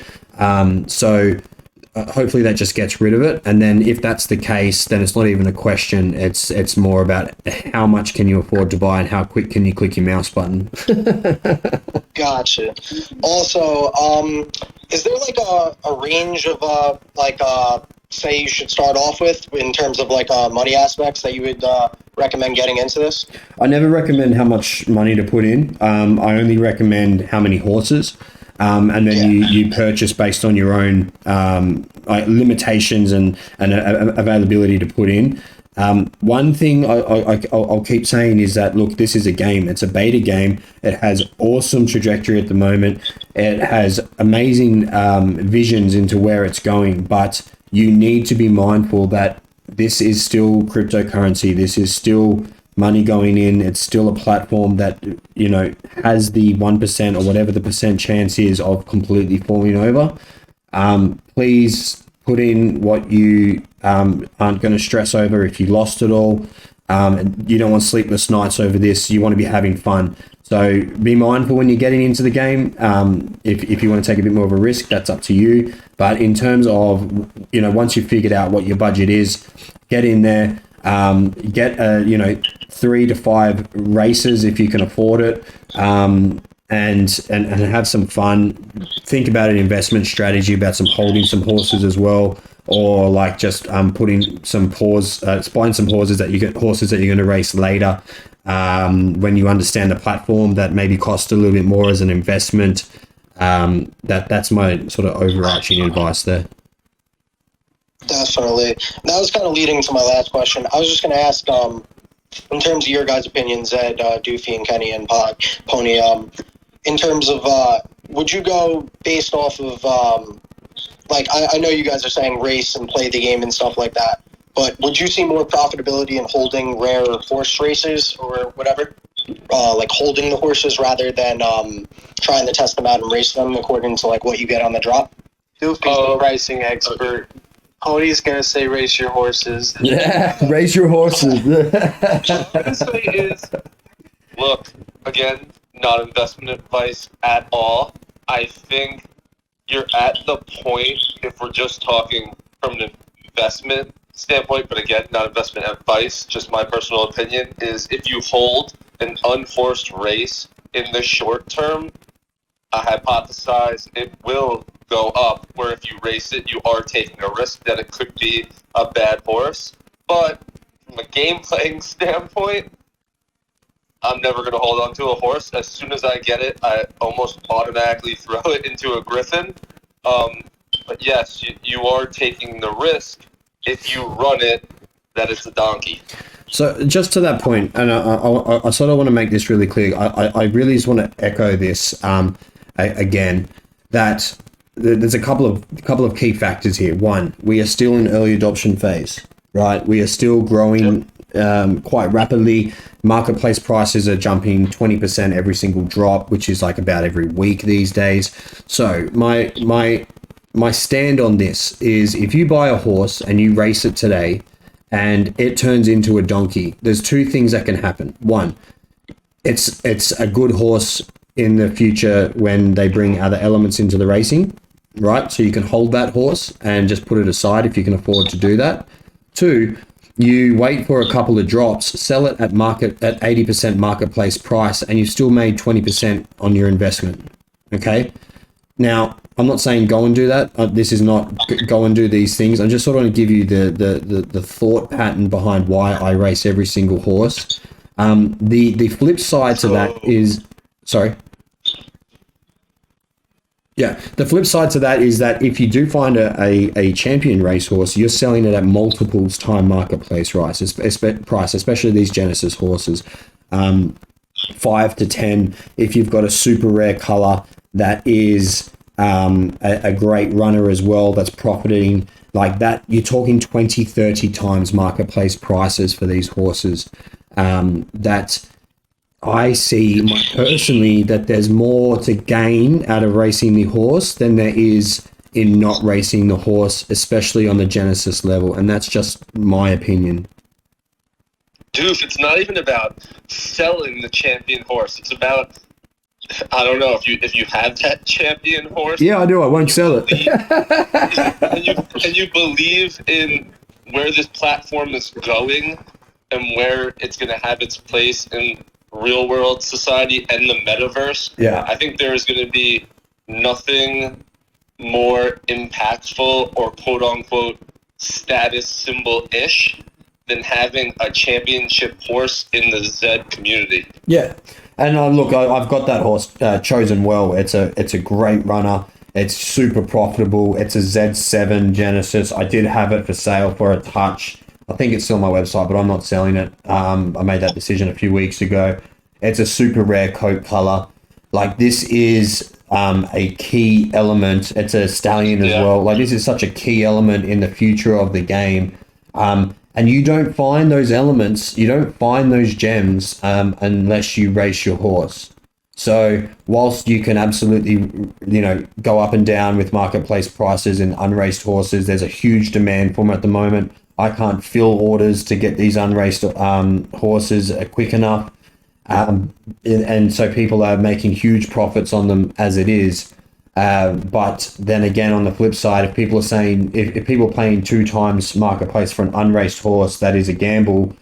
So hopefully that just gets rid of it. And then if that's the case, then it's not even a question. It's more about how much can you afford to buy and how quick can you click your mouse button. Gotcha. Also, is there like a range of say you should start off with in terms of money aspects that you would recommend getting into this? I never recommend how much money to put in. I only recommend how many horses, and then you purchase based on your own limitations and availability to put in. One thing I'll keep saying is that, look, this is a game. It's a beta game. It has awesome trajectory at the moment. It has amazing visions into where it's going, but you need to be mindful that this is still cryptocurrency. This is still money going in. It's still a platform that, has the 1% or whatever the percent chance is of completely falling over. Please put in what you aren't going to stress over if you lost it all. You don't want sleepless nights over this. You want to be having fun. So be mindful when you're getting into the game. If you want to take a bit more of a risk, that's up to you. But in terms of, once you've figured out what your budget is, get in there, get 3 to 5 races if you can afford it. and have some fun. Think about an investment strategy, about holding some horses as well, or like just putting some buying some horses that you're going to race later. When you understand the platform, that maybe cost a little bit more as an investment. That's my sort of overarching advice there. Definitely. That was kind of leading to my last question. I was just going to ask, in terms of your guys' opinions, Zed, Doofy, and Kenny, and Pony, in terms of, would you go based off of, like, I know you guys are saying race and play the game and stuff like that, but would you see more profitability in holding rare horse races or whatever? Like holding the horses rather than trying to test them out and race them according to like what you get on the drop? Doofy's the pricing expert. Pony's gonna say race your horses. Yeah, race your horses. What I'm gonna say is, look, again, not investment advice at all. I think you're at the point, if we're just talking from an investment standpoint, but again, not investment advice, just my personal opinion, is if you hold an unhorsed race in the short term, I hypothesize it will go up, where if you race it, you are taking a risk that it could be a bad horse. But from a game playing standpoint, I'm never going to hold on to a horse. As soon as I get it, I almost automatically throw it into a griffin. But yes, you are taking the risk if you run it that it's a donkey. So just to that point, and I sort of want to make this really clear. I really just want to echo this again, that there's a couple of key factors here. One, we are still in early adoption phase, right? We are still growing quite rapidly. Marketplace prices are jumping 20% every single drop, which is like about every week these days. So my stand on this is, if you buy a horse and you race it today and it turns into a donkey, there's two things that can happen. One, it's a good horse in the future when they bring other elements into the racing, right? So you can hold that horse and just put it aside if you can afford to do that. Two, you wait for a couple of drops, sell it at 80% marketplace price, and you've still made 20% on your investment. Okay. Now, I'm not saying go and do that. This is not go and do these things. I just sort of want to give you the thought pattern behind why I race every single horse. The flip side to that is, sorry. Yeah, the flip side to that is that if you do find a champion racehorse, you're selling it at multiples time marketplace price, especially these Genesis horses. 5 to 10. If you've got a super rare color that is a great runner as well, that's profiting like that, you're talking 20, 30 times marketplace prices for these horses. That I see personally that there's more to gain out of racing the horse than there is in not racing the horse, especially on the Genesis level. And that's just my opinion. Doof, it's not even about selling the champion horse. It's about, I don't know, if you have that champion horse. Yeah, I do. I won't sell it. and you believe in where this platform is going and where it's going to have its place in real world society and the metaverse. Yeah. I think there is going to be nothing more impactful or quote unquote status symbol-ish than having a championship horse in the Zed community. Yeah. And look, I've got that horse chosen well. It's a great runner. It's super profitable. It's a Z7 Genesis. I did have it for sale for a touch. I think it's still on my website, but I'm not selling it. I made that decision a few weeks ago. It's a super rare coat color. Like, this is a key element. It's a stallion as well. Like, this is such a key element in the future of the game. And you don't find those elements, you don't find those gems unless you race your horse. So whilst you can absolutely, go up and down with marketplace prices and unraced horses, there's a huge demand for them at the moment. I can't fill orders to get these unraced horses quick enough. And so people are making huge profits on them as it is. But then again, on the flip side, if people are saying, if people are paying 2 times marketplace for an unraced horse, that is a gamble.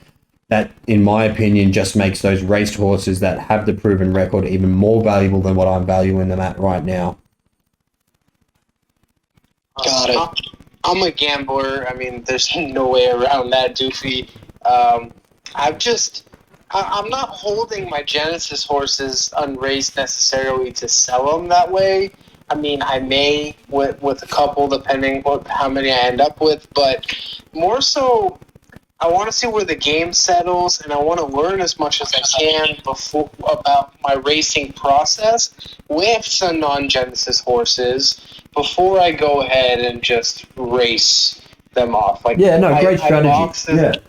that, in my opinion, just makes those raced horses that have the proven record even more valuable than what I'm valuing them at right now. Got it. I'm a gambler. I mean, there's no way around that, Doofy. I'm not holding my Genesis horses unraced necessarily to sell them that way. I mean, I may with a couple, depending how many I end up with, but more so, I want to see where the game settles, and I want to learn as much as I can about my racing process with some non-Genesis horses before I go ahead and just race them off. Like, yeah, no, great strategy.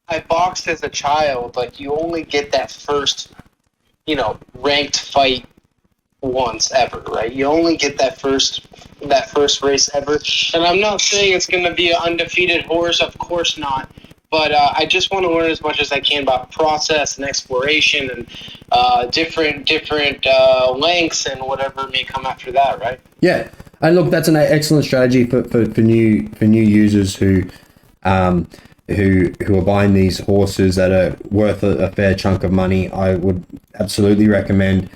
I boxed as a child. Like, you only get that first, ranked fight once ever, right? You only get that first race ever. And I'm not saying it's going to be an undefeated horse, of course not. But I just want to learn as much as I can about process and exploration and different lengths and whatever may come after that, right? Yeah, and look, that's an excellent strategy for new users who are buying these horses that are worth a fair chunk of money. I would absolutely recommend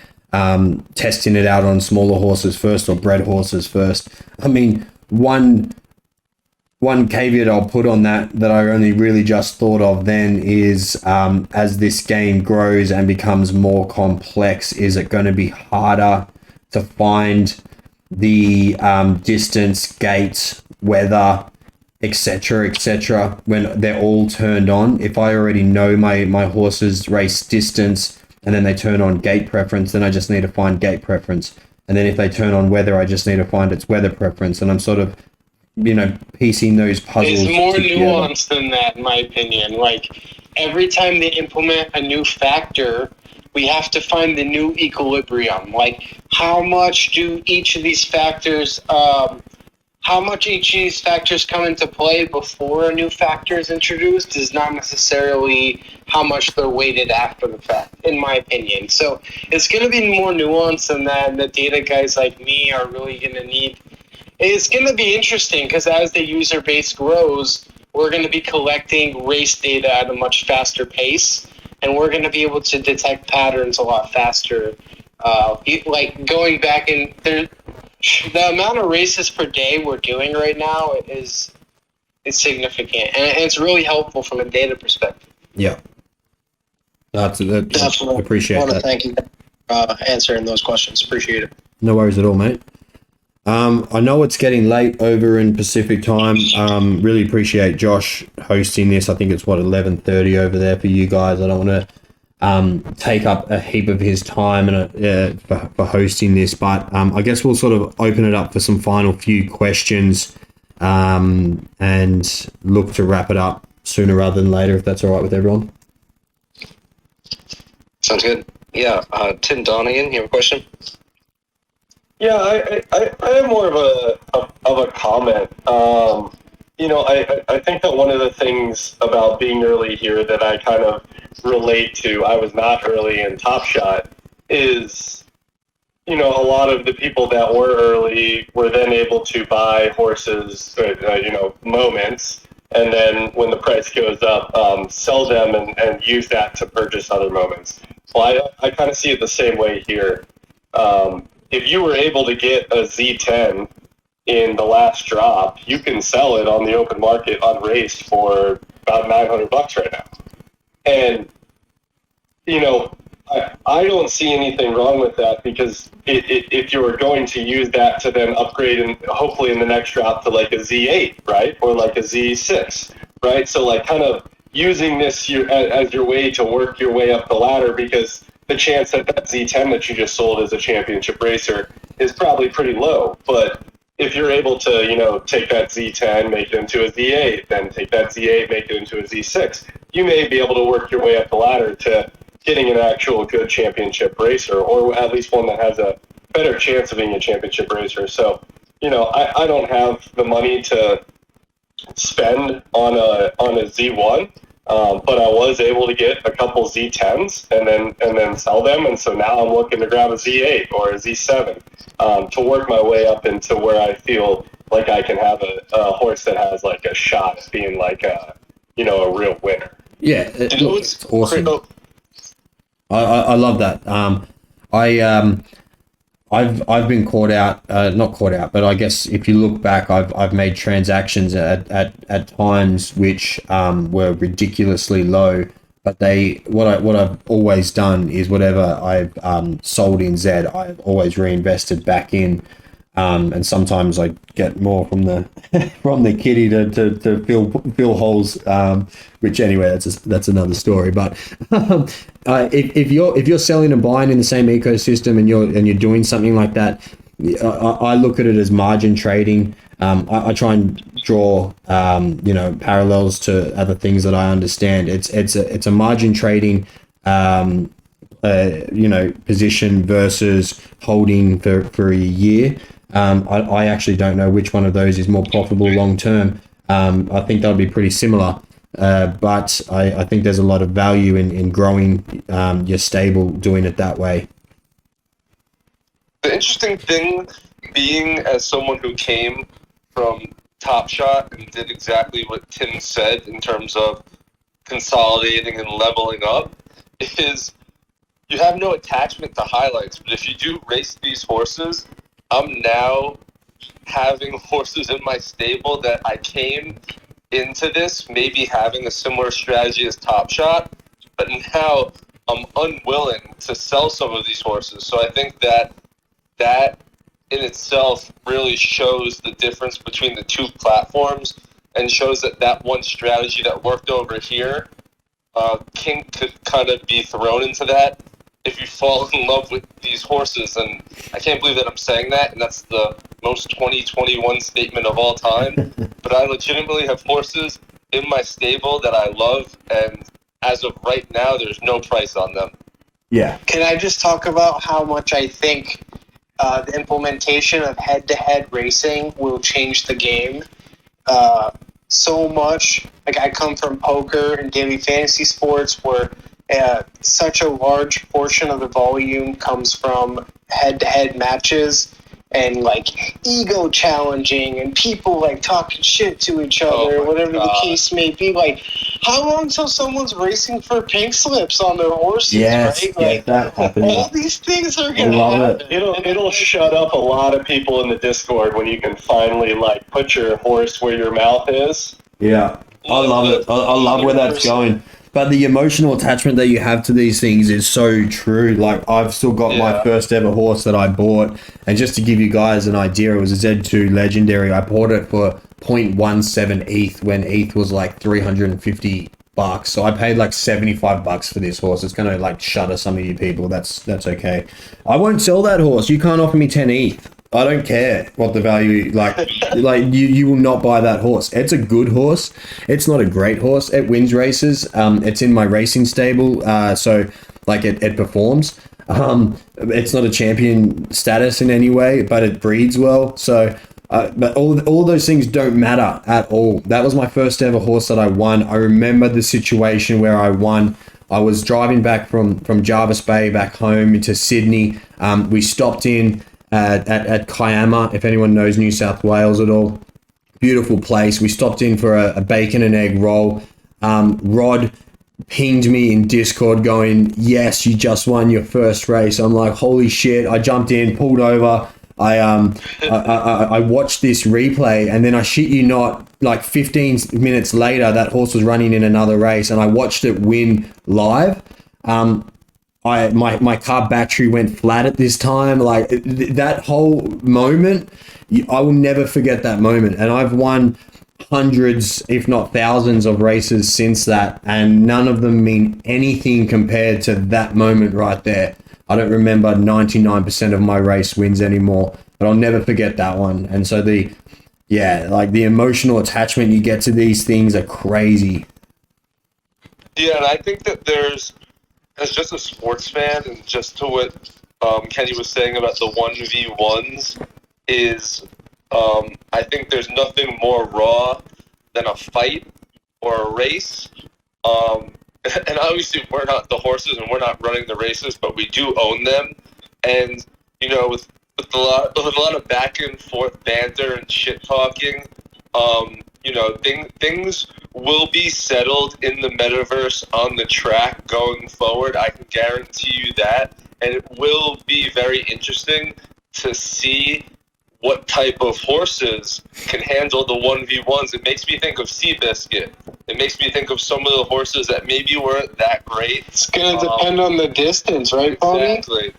testing it out on smaller horses first, or bred horses first. I mean, one caveat I'll put on that I only really just thought of then is as this game grows and becomes more complex, is it going to be harder to find the distance, gates, weather, etc., when they're all turned on? If I already know my horse's race distance and then they turn on gate preference, then I just need to find gate preference. And then if they turn on weather, I just need to find its weather preference. And I'm sort of, piecing those puzzles together. It's more together. nuanced than that, in my opinion. Like, every time they implement a new factor, we have to find the new equilibrium. Like, how much each of these factors come into play before a new factor is introduced is not necessarily how much they're weighted after the fact, in my opinion. So it's going to be more nuanced than that, and the data guys like me are really going to need. It's going to be interesting because as the user base grows, we're going to be collecting race data at a much faster pace, and we're going to be able to detect patterns a lot faster. Like going back in there, the amount of races per day we're doing right now is significant, and it's really helpful from a data perspective. Yeah, Definitely. Appreciate I want to that. thank you for answering those questions. Appreciate it. No worries at all, mate. I know it's getting late over in Pacific time. Really appreciate Josh hosting this. I think it's 11:30 over there for you guys. I don't want to take up a heap of his time and for hosting this, but I guess we'll sort of open it up for some final few questions and look to wrap it up sooner rather than later, if that's all right with everyone. Sounds good. Yeah, Tim Donegan, you have a question? Yeah, I have more of a comment. I think that one of the things about being early here that I kind of relate to, I was not early in Top Shot, is, a lot of the people that were early were then able to buy horses, moments, and then when the price goes up, sell them and use that to purchase other moments. Well, I kind of see it the same way here. If you were able to get a Z10 in the last drop, you can sell it on the open market unraced for about $900 right now. And, I don't see anything wrong with that, because if you were going to use that to then upgrade and hopefully in the next drop to like a Z8, right? Or like a Z6, right? So like kind of using this as your way to work your way up the ladder, because the chance that Z10 that you just sold as a championship racer is probably pretty low. But if you're able to, take that Z10, make it into a Z8, then take that Z8, make it into a Z6, you may be able to work your way up the ladder to getting an actual good championship racer, or at least one that has a better chance of being a championship racer. So, I don't have the money to spend on a Z1. But I was able to get a couple Z10s and then sell them, and so now I'm looking to grab a Z8 or a Z7 to work my way up into where I feel like I can have a horse that has like a shot at being like a real winner. Yeah, You know, it's awesome. oh, I love that. I've been caught out, not caught out, but I guess if you look back, I've made transactions at times which were ridiculously low. But what I've always done is whatever I've sold in Zed, I've always reinvested back in. And sometimes I get more from the from the kitty to fill holes. Which anyway, that's another story. But if you're selling and buying in the same ecosystem and you're doing something like that, I look at it as margin trading. I try and draw parallels to other things that I understand. It's a margin trading position versus holding for a year. I actually don't know which one of those is more profitable long term. I think that would be pretty similar. But I think there's a lot of value in growing your stable doing it that way. the interesting thing, being as someone who came from Top Shot and did exactly what Tim said in terms of consolidating and leveling up, is you have no attachment to highlights. But if you do race these horses, I'm now having horses in my stable that I came into this maybe having a similar strategy as Top Shot, but now I'm unwilling to sell some of these horses. So I think that in itself really shows the difference between the two platforms and shows that one strategy that worked over here King could kind of be thrown into that if you fall in love with these horses. And I can't believe that I'm saying that, and that's the most 2021 statement of all time. But I legitimately have horses in my stable that I love, and as of right now, there's no price on them. Yeah. Can I just talk about how much I think the implementation of head-to-head racing will change the game so much? Like, I come from poker and daily fantasy sports where such a large portion of the volume comes from head-to-head matches and like ego challenging and people like talking shit to each other, whatever the case may be. Like, how long till someone's racing for pink slips on their horses, Yes, right? yeah, Like, that happens. all these things are I gonna love happen. it. It'll shut up a lot of people in the Discord when you can finally like put your horse where your mouth is. Yeah, I love it. I love where that's going. But the emotional attachment that you have to these things is so true. Like, I've still got my first ever horse that I bought. And just to give you guys an idea, it was a Z2 Legendary. I bought it for 0.17 ETH when ETH was like $350. So I paid like $75 for this horse. It's going to like shudder some of you people. That's okay. I won't sell that horse. You can't offer me 10 ETH. I don't care what the value, like you will not buy that horse. It's a good horse. It's not a great horse. It wins races. It's in my racing stable. So like it performs. It's not a champion status in any way, but it breeds well. So, but all those things don't matter at all. That was my first ever horse that I won. I remember the situation where I won. I was driving back from Jarvis Bay back home into Sydney. We stopped in at Kiama, if anyone knows New South Wales at all. Beautiful place. We stopped in for a bacon and egg roll. Rod pinged me in Discord going, yes, you just won your first race. I'm like, holy shit. I jumped in, pulled over. I watched this replay, and then I shit you not, like 15 minutes later, that horse was running in another race, and I watched it win live. My car battery went flat at this time. Like that whole moment, I will never forget that moment. And I've won hundreds, if not thousands, of races since that, and none of them mean anything compared to that moment right there. I don't remember 99% of my race wins anymore, but I'll never forget that one. And so the emotional attachment you get to these things are crazy. Yeah, and I think that there's, as just a sports fan, and just to what Kenny was saying about the 1v1s, is I think there's nothing more raw than a fight or a race. And obviously we're not the horses and we're not running the races, but we do own them. And, you know, with a lot of back and forth banter and shit talking, things will be settled in the metaverse on the track going forward. I can guarantee you that. And it will be very interesting to see what type of horses can handle the 1v1s. It makes me think of Seabiscuit. It makes me think of some of the horses that maybe weren't that great. It's going to depend on the distance, right, Pony? Exactly.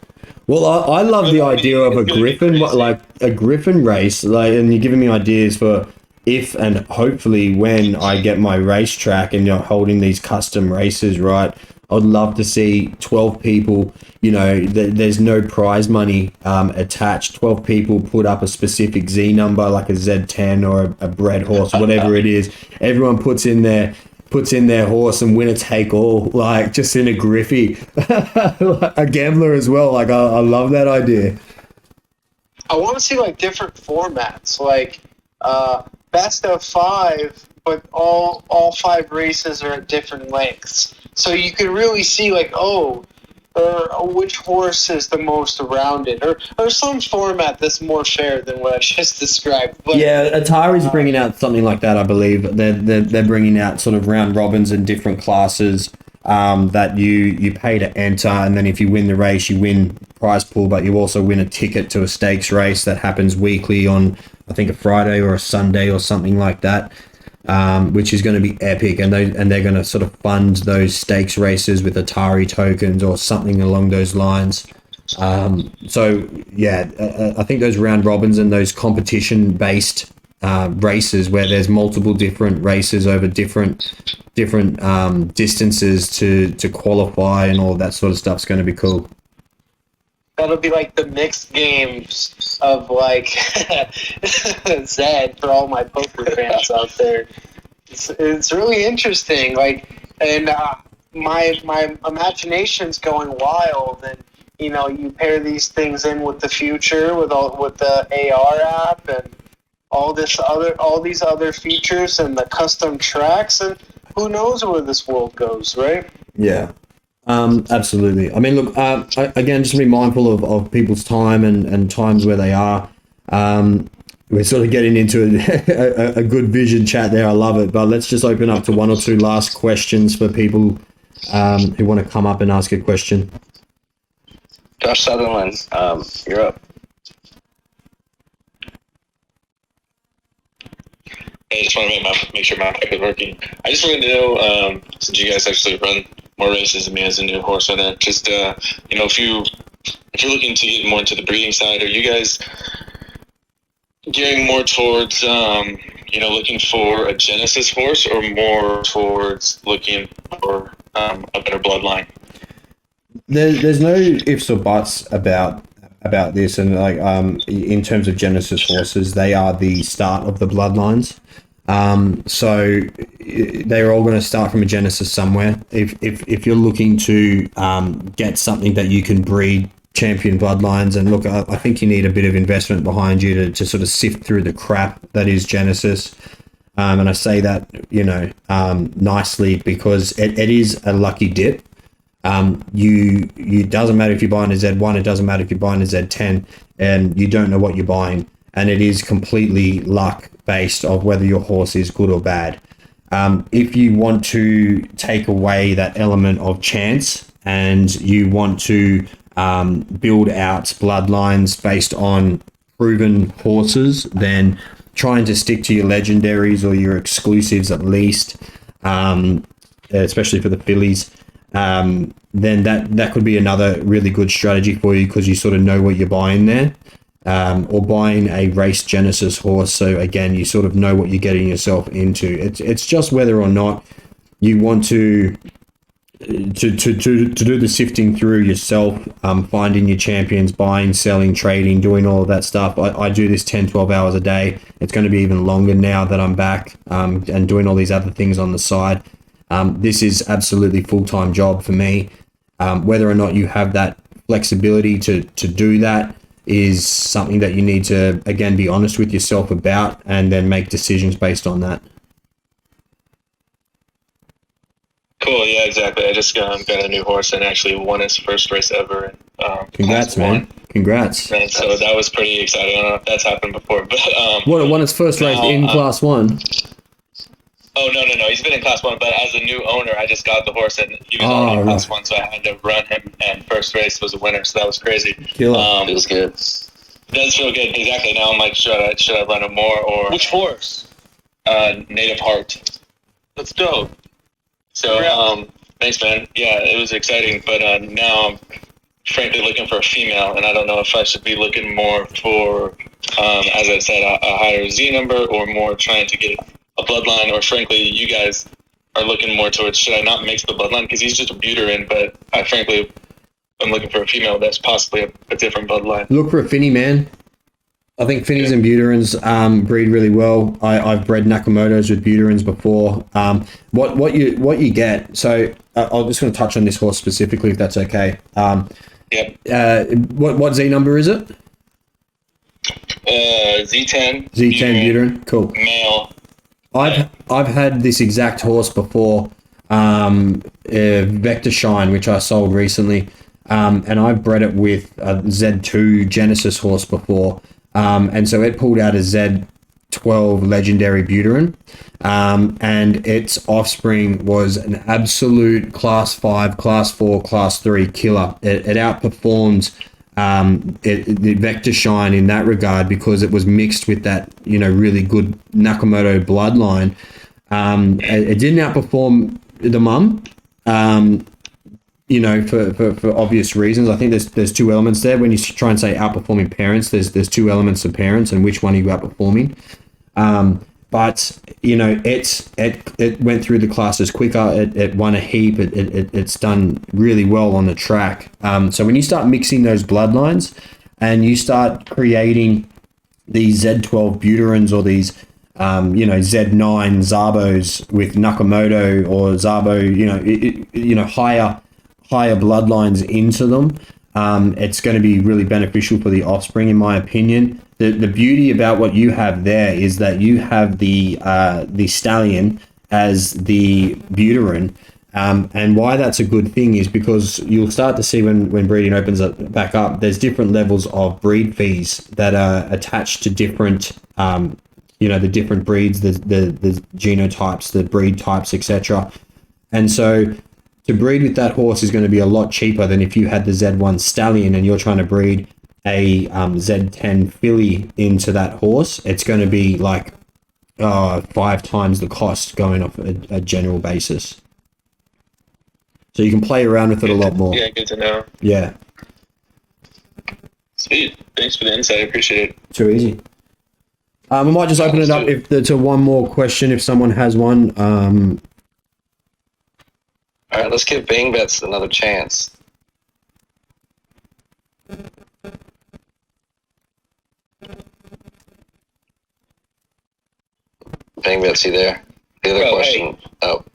Well, I love the idea of a griffin, like a griffin race, like, and you're giving me ideas for if and hopefully when I get my racetrack and you're holding these custom races, right? I'd love to see 12 people, there's no prize money attached. 12 people put up a specific Z number, like a Z10 or a bred horse, whatever it is. Everyone puts in their horse and winner take all, like just in a griffey. A gambler as well. Like I love that idea. I want to see like different formats, like best of 5, but all 5 races are at different lengths. So you could really see like, which horse is the most rounded, or some format that's more fair than what I just described. But, yeah, Atari's bringing out something like that, I believe. They're bringing out sort of round robins in different classes that you pay to enter, and then if you win the race, you win prize pool, but you also win a ticket to a stakes race that happens weekly on, I think, a Friday or a Sunday or something like that. Which is going to be epic, and they're going to sort of fund those stakes races with Atari tokens or something along those lines. So yeah, I think those round robins and those competition based races where there's multiple different races over different distances to qualify and all that sort of stuff's going to be cool. That'll be like the mixed games of like Zed for all my poker fans out there. It's really interesting. Like, and my imagination's going wild. And you pair these things in with the future, with the AR app and all these other features and the custom tracks, and who knows where this world goes, right? Yeah. Absolutely. I mean, look, again, just be mindful of people's time and times where they are. We're sort of getting into a good vision chat there. I love it. But let's just open up to one or two last questions for people who want to come up and ask a question. Josh Sutherland, you're up. I just want to make sure my mic is working. I just wanted to know, since you guys actually run more races than me as a new horse owner, just if you're looking to get more into the breeding side, are you guys gearing more towards looking for a Genesis horse, or more towards looking for a better bloodline? There's no ifs or buts about this, and like in terms of Genesis horses, they are the start of the bloodlines. So they're all going to start from a Genesis somewhere. If you're looking to get something that you can breed champion bloodlines, and look, I think you need a bit of investment behind you to sort of sift through the crap that is Genesis. And I say that, nicely, because it is a lucky dip. You doesn't matter if you're buying a Z1, it doesn't matter if you're buying a Z10, and you don't know what you're buying. And it is completely luck based of whether your horse is good or bad. If you want to take away that element of chance and you want to build out bloodlines based on proven horses, then trying to stick to your legendaries or your exclusives at least, especially for the fillies, then that could be another really good strategy for you, because you sort of know what you're buying there. Or buying a race Genesis horse, so again, you sort of know what you're getting yourself into. It's just whether or not you want to do the sifting through yourself, finding your champions, buying, selling, trading, doing all of that stuff. I do this 10-12 hours a day. It's going to be even longer now that I'm back and doing all these other things on the side. This is absolutely full-time job for me. Whether or not you have that flexibility to do that is something that you need to, again, be honest with yourself about, and then make decisions based on that. Cool, yeah, exactly. I just got a new horse and actually won his first race ever. Congrats, man. Congrats. And so that was pretty exciting. I don't know if that's happened before, but... Won its first race in Class 1. Oh, no. He's been in Class 1, but as a new owner, I just got the horse, and he was already in Class 1, so I had to run him, and first race was a winner, so that was crazy. Killer. Feels good. It does feel good. Exactly. Now I'm like, should I run him more, or... Which horse? Native Heart. That's dope. So, thanks, man. Yeah, it was exciting, but now I'm frankly looking for a female, and I don't know if I should be looking more for, as I said, a higher Z number, or more trying to get a bloodline, or frankly, you guys are looking more towards, should I not mix the bloodline? Because he's just a Buterin, but I frankly, I'm looking for a female that's possibly a different bloodline. Look for a Finny, man. I think Finnies and Buterins breed really well. I've bred Nakamotos with Buterins before. What you get, so I'm just going to touch on this horse specifically, if that's okay. What Z number is it? Z10. Z10 Buterin. Cool. Male. I've had this exact horse before, Vector Shine, which I sold recently, and I've bred it with a Z2 Genesis horse before, and so it pulled out a Z12 Legendary Buterin, and its offspring was an absolute Class 5, Class 4, Class 3 killer. It outperformed the Vector Shine in that regard because it was mixed with that, really good Nakamoto bloodline. It didn't outperform the mum, for obvious reasons. I think there's two elements there. When you try and say outperforming parents, there's two elements of parents and which one are you outperforming. But it went through the classes quicker. It won a heap. It's done really well on the track. So when you start mixing those bloodlines and you start creating these Z12 Buterins or these Z9 Zabos with Nakamoto or Zabo, higher bloodlines into them, it's going to be really beneficial for the offspring, in my opinion. The beauty about what you have there is that you have the stallion as the Buterin, and why that's a good thing is because you'll start to see when breeding opens back up, there's different levels of breed fees that are attached to different, the different breeds, the genotypes, the breed types, etc. And so to breed with that horse is going to be a lot cheaper than if you had the Z1 stallion and you're trying to breed a Z10 filly into that horse. It's going to be like 5 times the cost going off a general basis. So you can play around with it a lot more. Yeah, good to know. Yeah. Sweet. Thanks for the insight. I appreciate it. Too easy. I might just open it up to one more question if someone has one. All right, let's give Bang Bets another chance. Bang Bets, you there? The other question.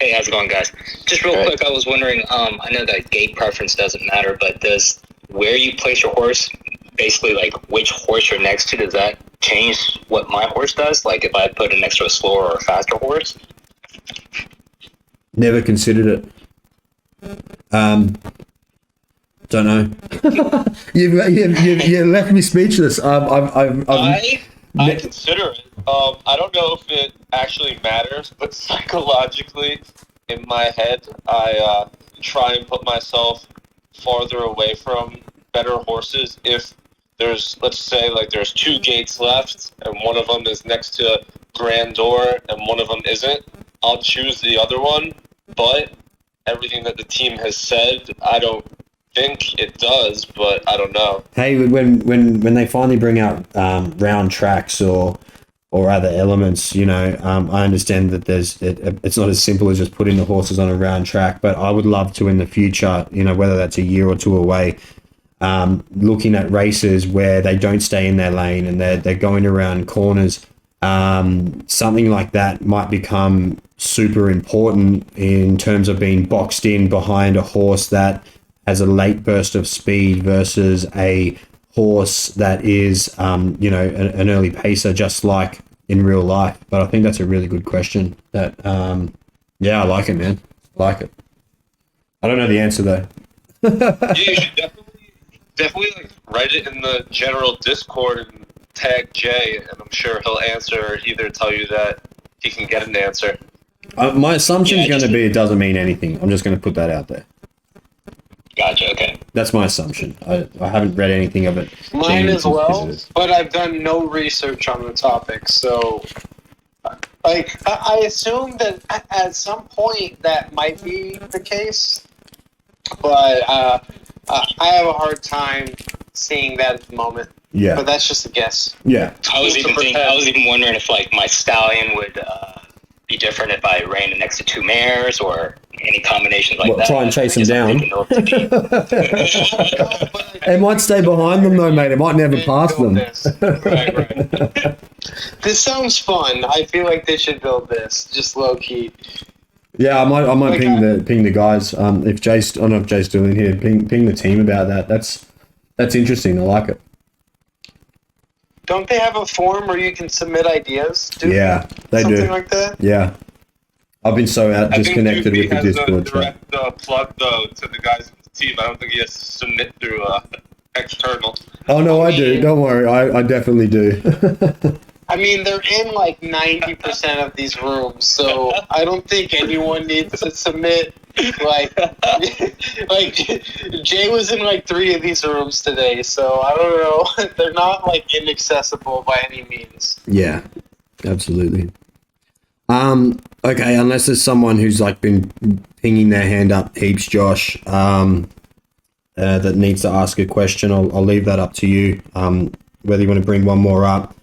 Hey, how's it going, guys? Just real quick, I was wondering, I know that gait preference doesn't matter, but does where you place your horse, basically like which horse you're next to, does that change what my horse does? Like if I put it next to a slower or a faster horse? Never considered it. Don't know. you left me speechless. I consider it. I don't know if it actually matters, but psychologically, in my head, I try and put myself farther away from better horses. If there's, let's say, like there's 2 gates left, and one of them is next to Grandeur, and one of them isn't, I'll choose the other one. But everything that the team has said, I don't think it does, but I don't know. Hey, when they finally bring out round tracks or other elements, I understand that it's not as simple as just putting the horses on a round track, but I would love to in the future, whether that's a year or 2 away, looking at races where they don't stay in their lane and they're going around corners. Something like that might become super important in terms of being boxed in behind a horse that has a late burst of speed versus a horse that is, an early pacer, just like in real life. But I think that's a really good question. That, I like it, man. I like it. I don't know the answer though. Yeah, you should definitely like write it in the general Discord and tag Jay, and I'm sure he'll answer or either tell you that he can get an answer. My assumption is Yeah, going to be it doesn't mean anything. I'm just going to put that out there. Gotcha. Okay. That's my assumption. I haven't read anything of it. Mine being as well, considered. but I've done no research on the topic, so like I assume that at some point that might be the case, but I have a hard time seeing that at the moment. Yeah. But that's just a guess. Yeah. I was even wondering if like my stallion would be different if I ran it next to two mares or any combinations like that. Try and chase them down. It It might stay behind them though, mate. It might never pass them. Right. This sounds fun. I feel like they should build this, just low key. Yeah, I might ping the guys. If Jay's, I don't know if Jay's still in here. Ping the team about that. That's interesting. I like it. Don't they have a form where you can submit ideas? Yeah, they Something do. like that? Yeah. I've been so disconnected with the has Discord a chat. direct plug though to the guys in the team. I don't think he has to submit through external. Oh no, I do. Don't worry, I definitely do. I mean, they're in like 90% of these rooms, so I don't think anyone needs to submit. Like Jay was in like 3 of these rooms today, so I don't know. They're not like inaccessible by any means. Yeah, absolutely. Okay, unless there's someone who's like been pinging their hand up heaps, Josh, that needs to ask a question, I'll leave that up to you. Whether you want to bring one more up.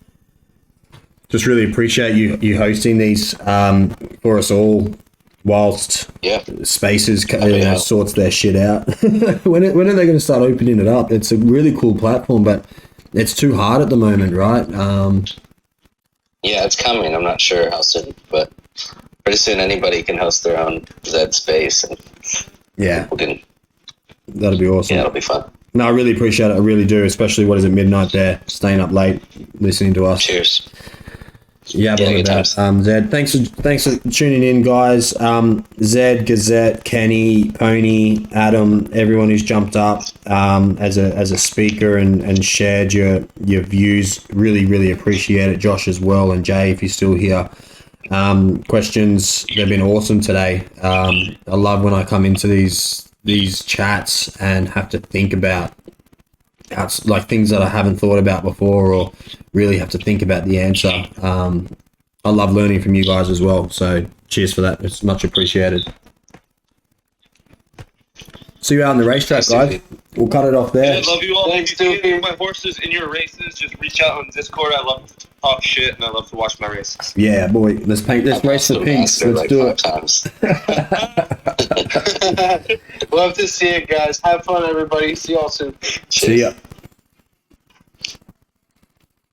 Just really appreciate you hosting these for us all, whilst Spaces sorts their shit out. when are they going to start opening it up? It's a really cool platform, but it's too hard at the moment, right? Yeah, it's coming. I'm not sure how soon, but pretty soon anybody can host their own Zed space, and yeah, that'll be awesome. Yeah, it'll be fun. No, I really appreciate it. I really do, especially what is it, midnight there, staying up late, listening to us. Cheers. Yeah, good times. Zed, thanks for tuning in, guys. Zed, Gazette, Kenny, Pony, Adam, everyone who's jumped up as a speaker and shared your views. Really appreciate it. Josh as well, and Jay, if you're still here. Questions, they've been awesome today. I love when I come into these chats and have to think about like things that I haven't thought about before, or really have to think about the answer. I love learning from you guys as well, so cheers for that. It's much appreciated. See you out on the racetrack, guys. We'll cut it off there. I love you all. Thanks, Doofy. My horses in your races, just reach out on Discord. I love to talk shit and I love to watch my races. Yeah, boy. Let's race the pinks. Let's do it. Love to see it, guys. Have fun, everybody. See y'all soon. See ya.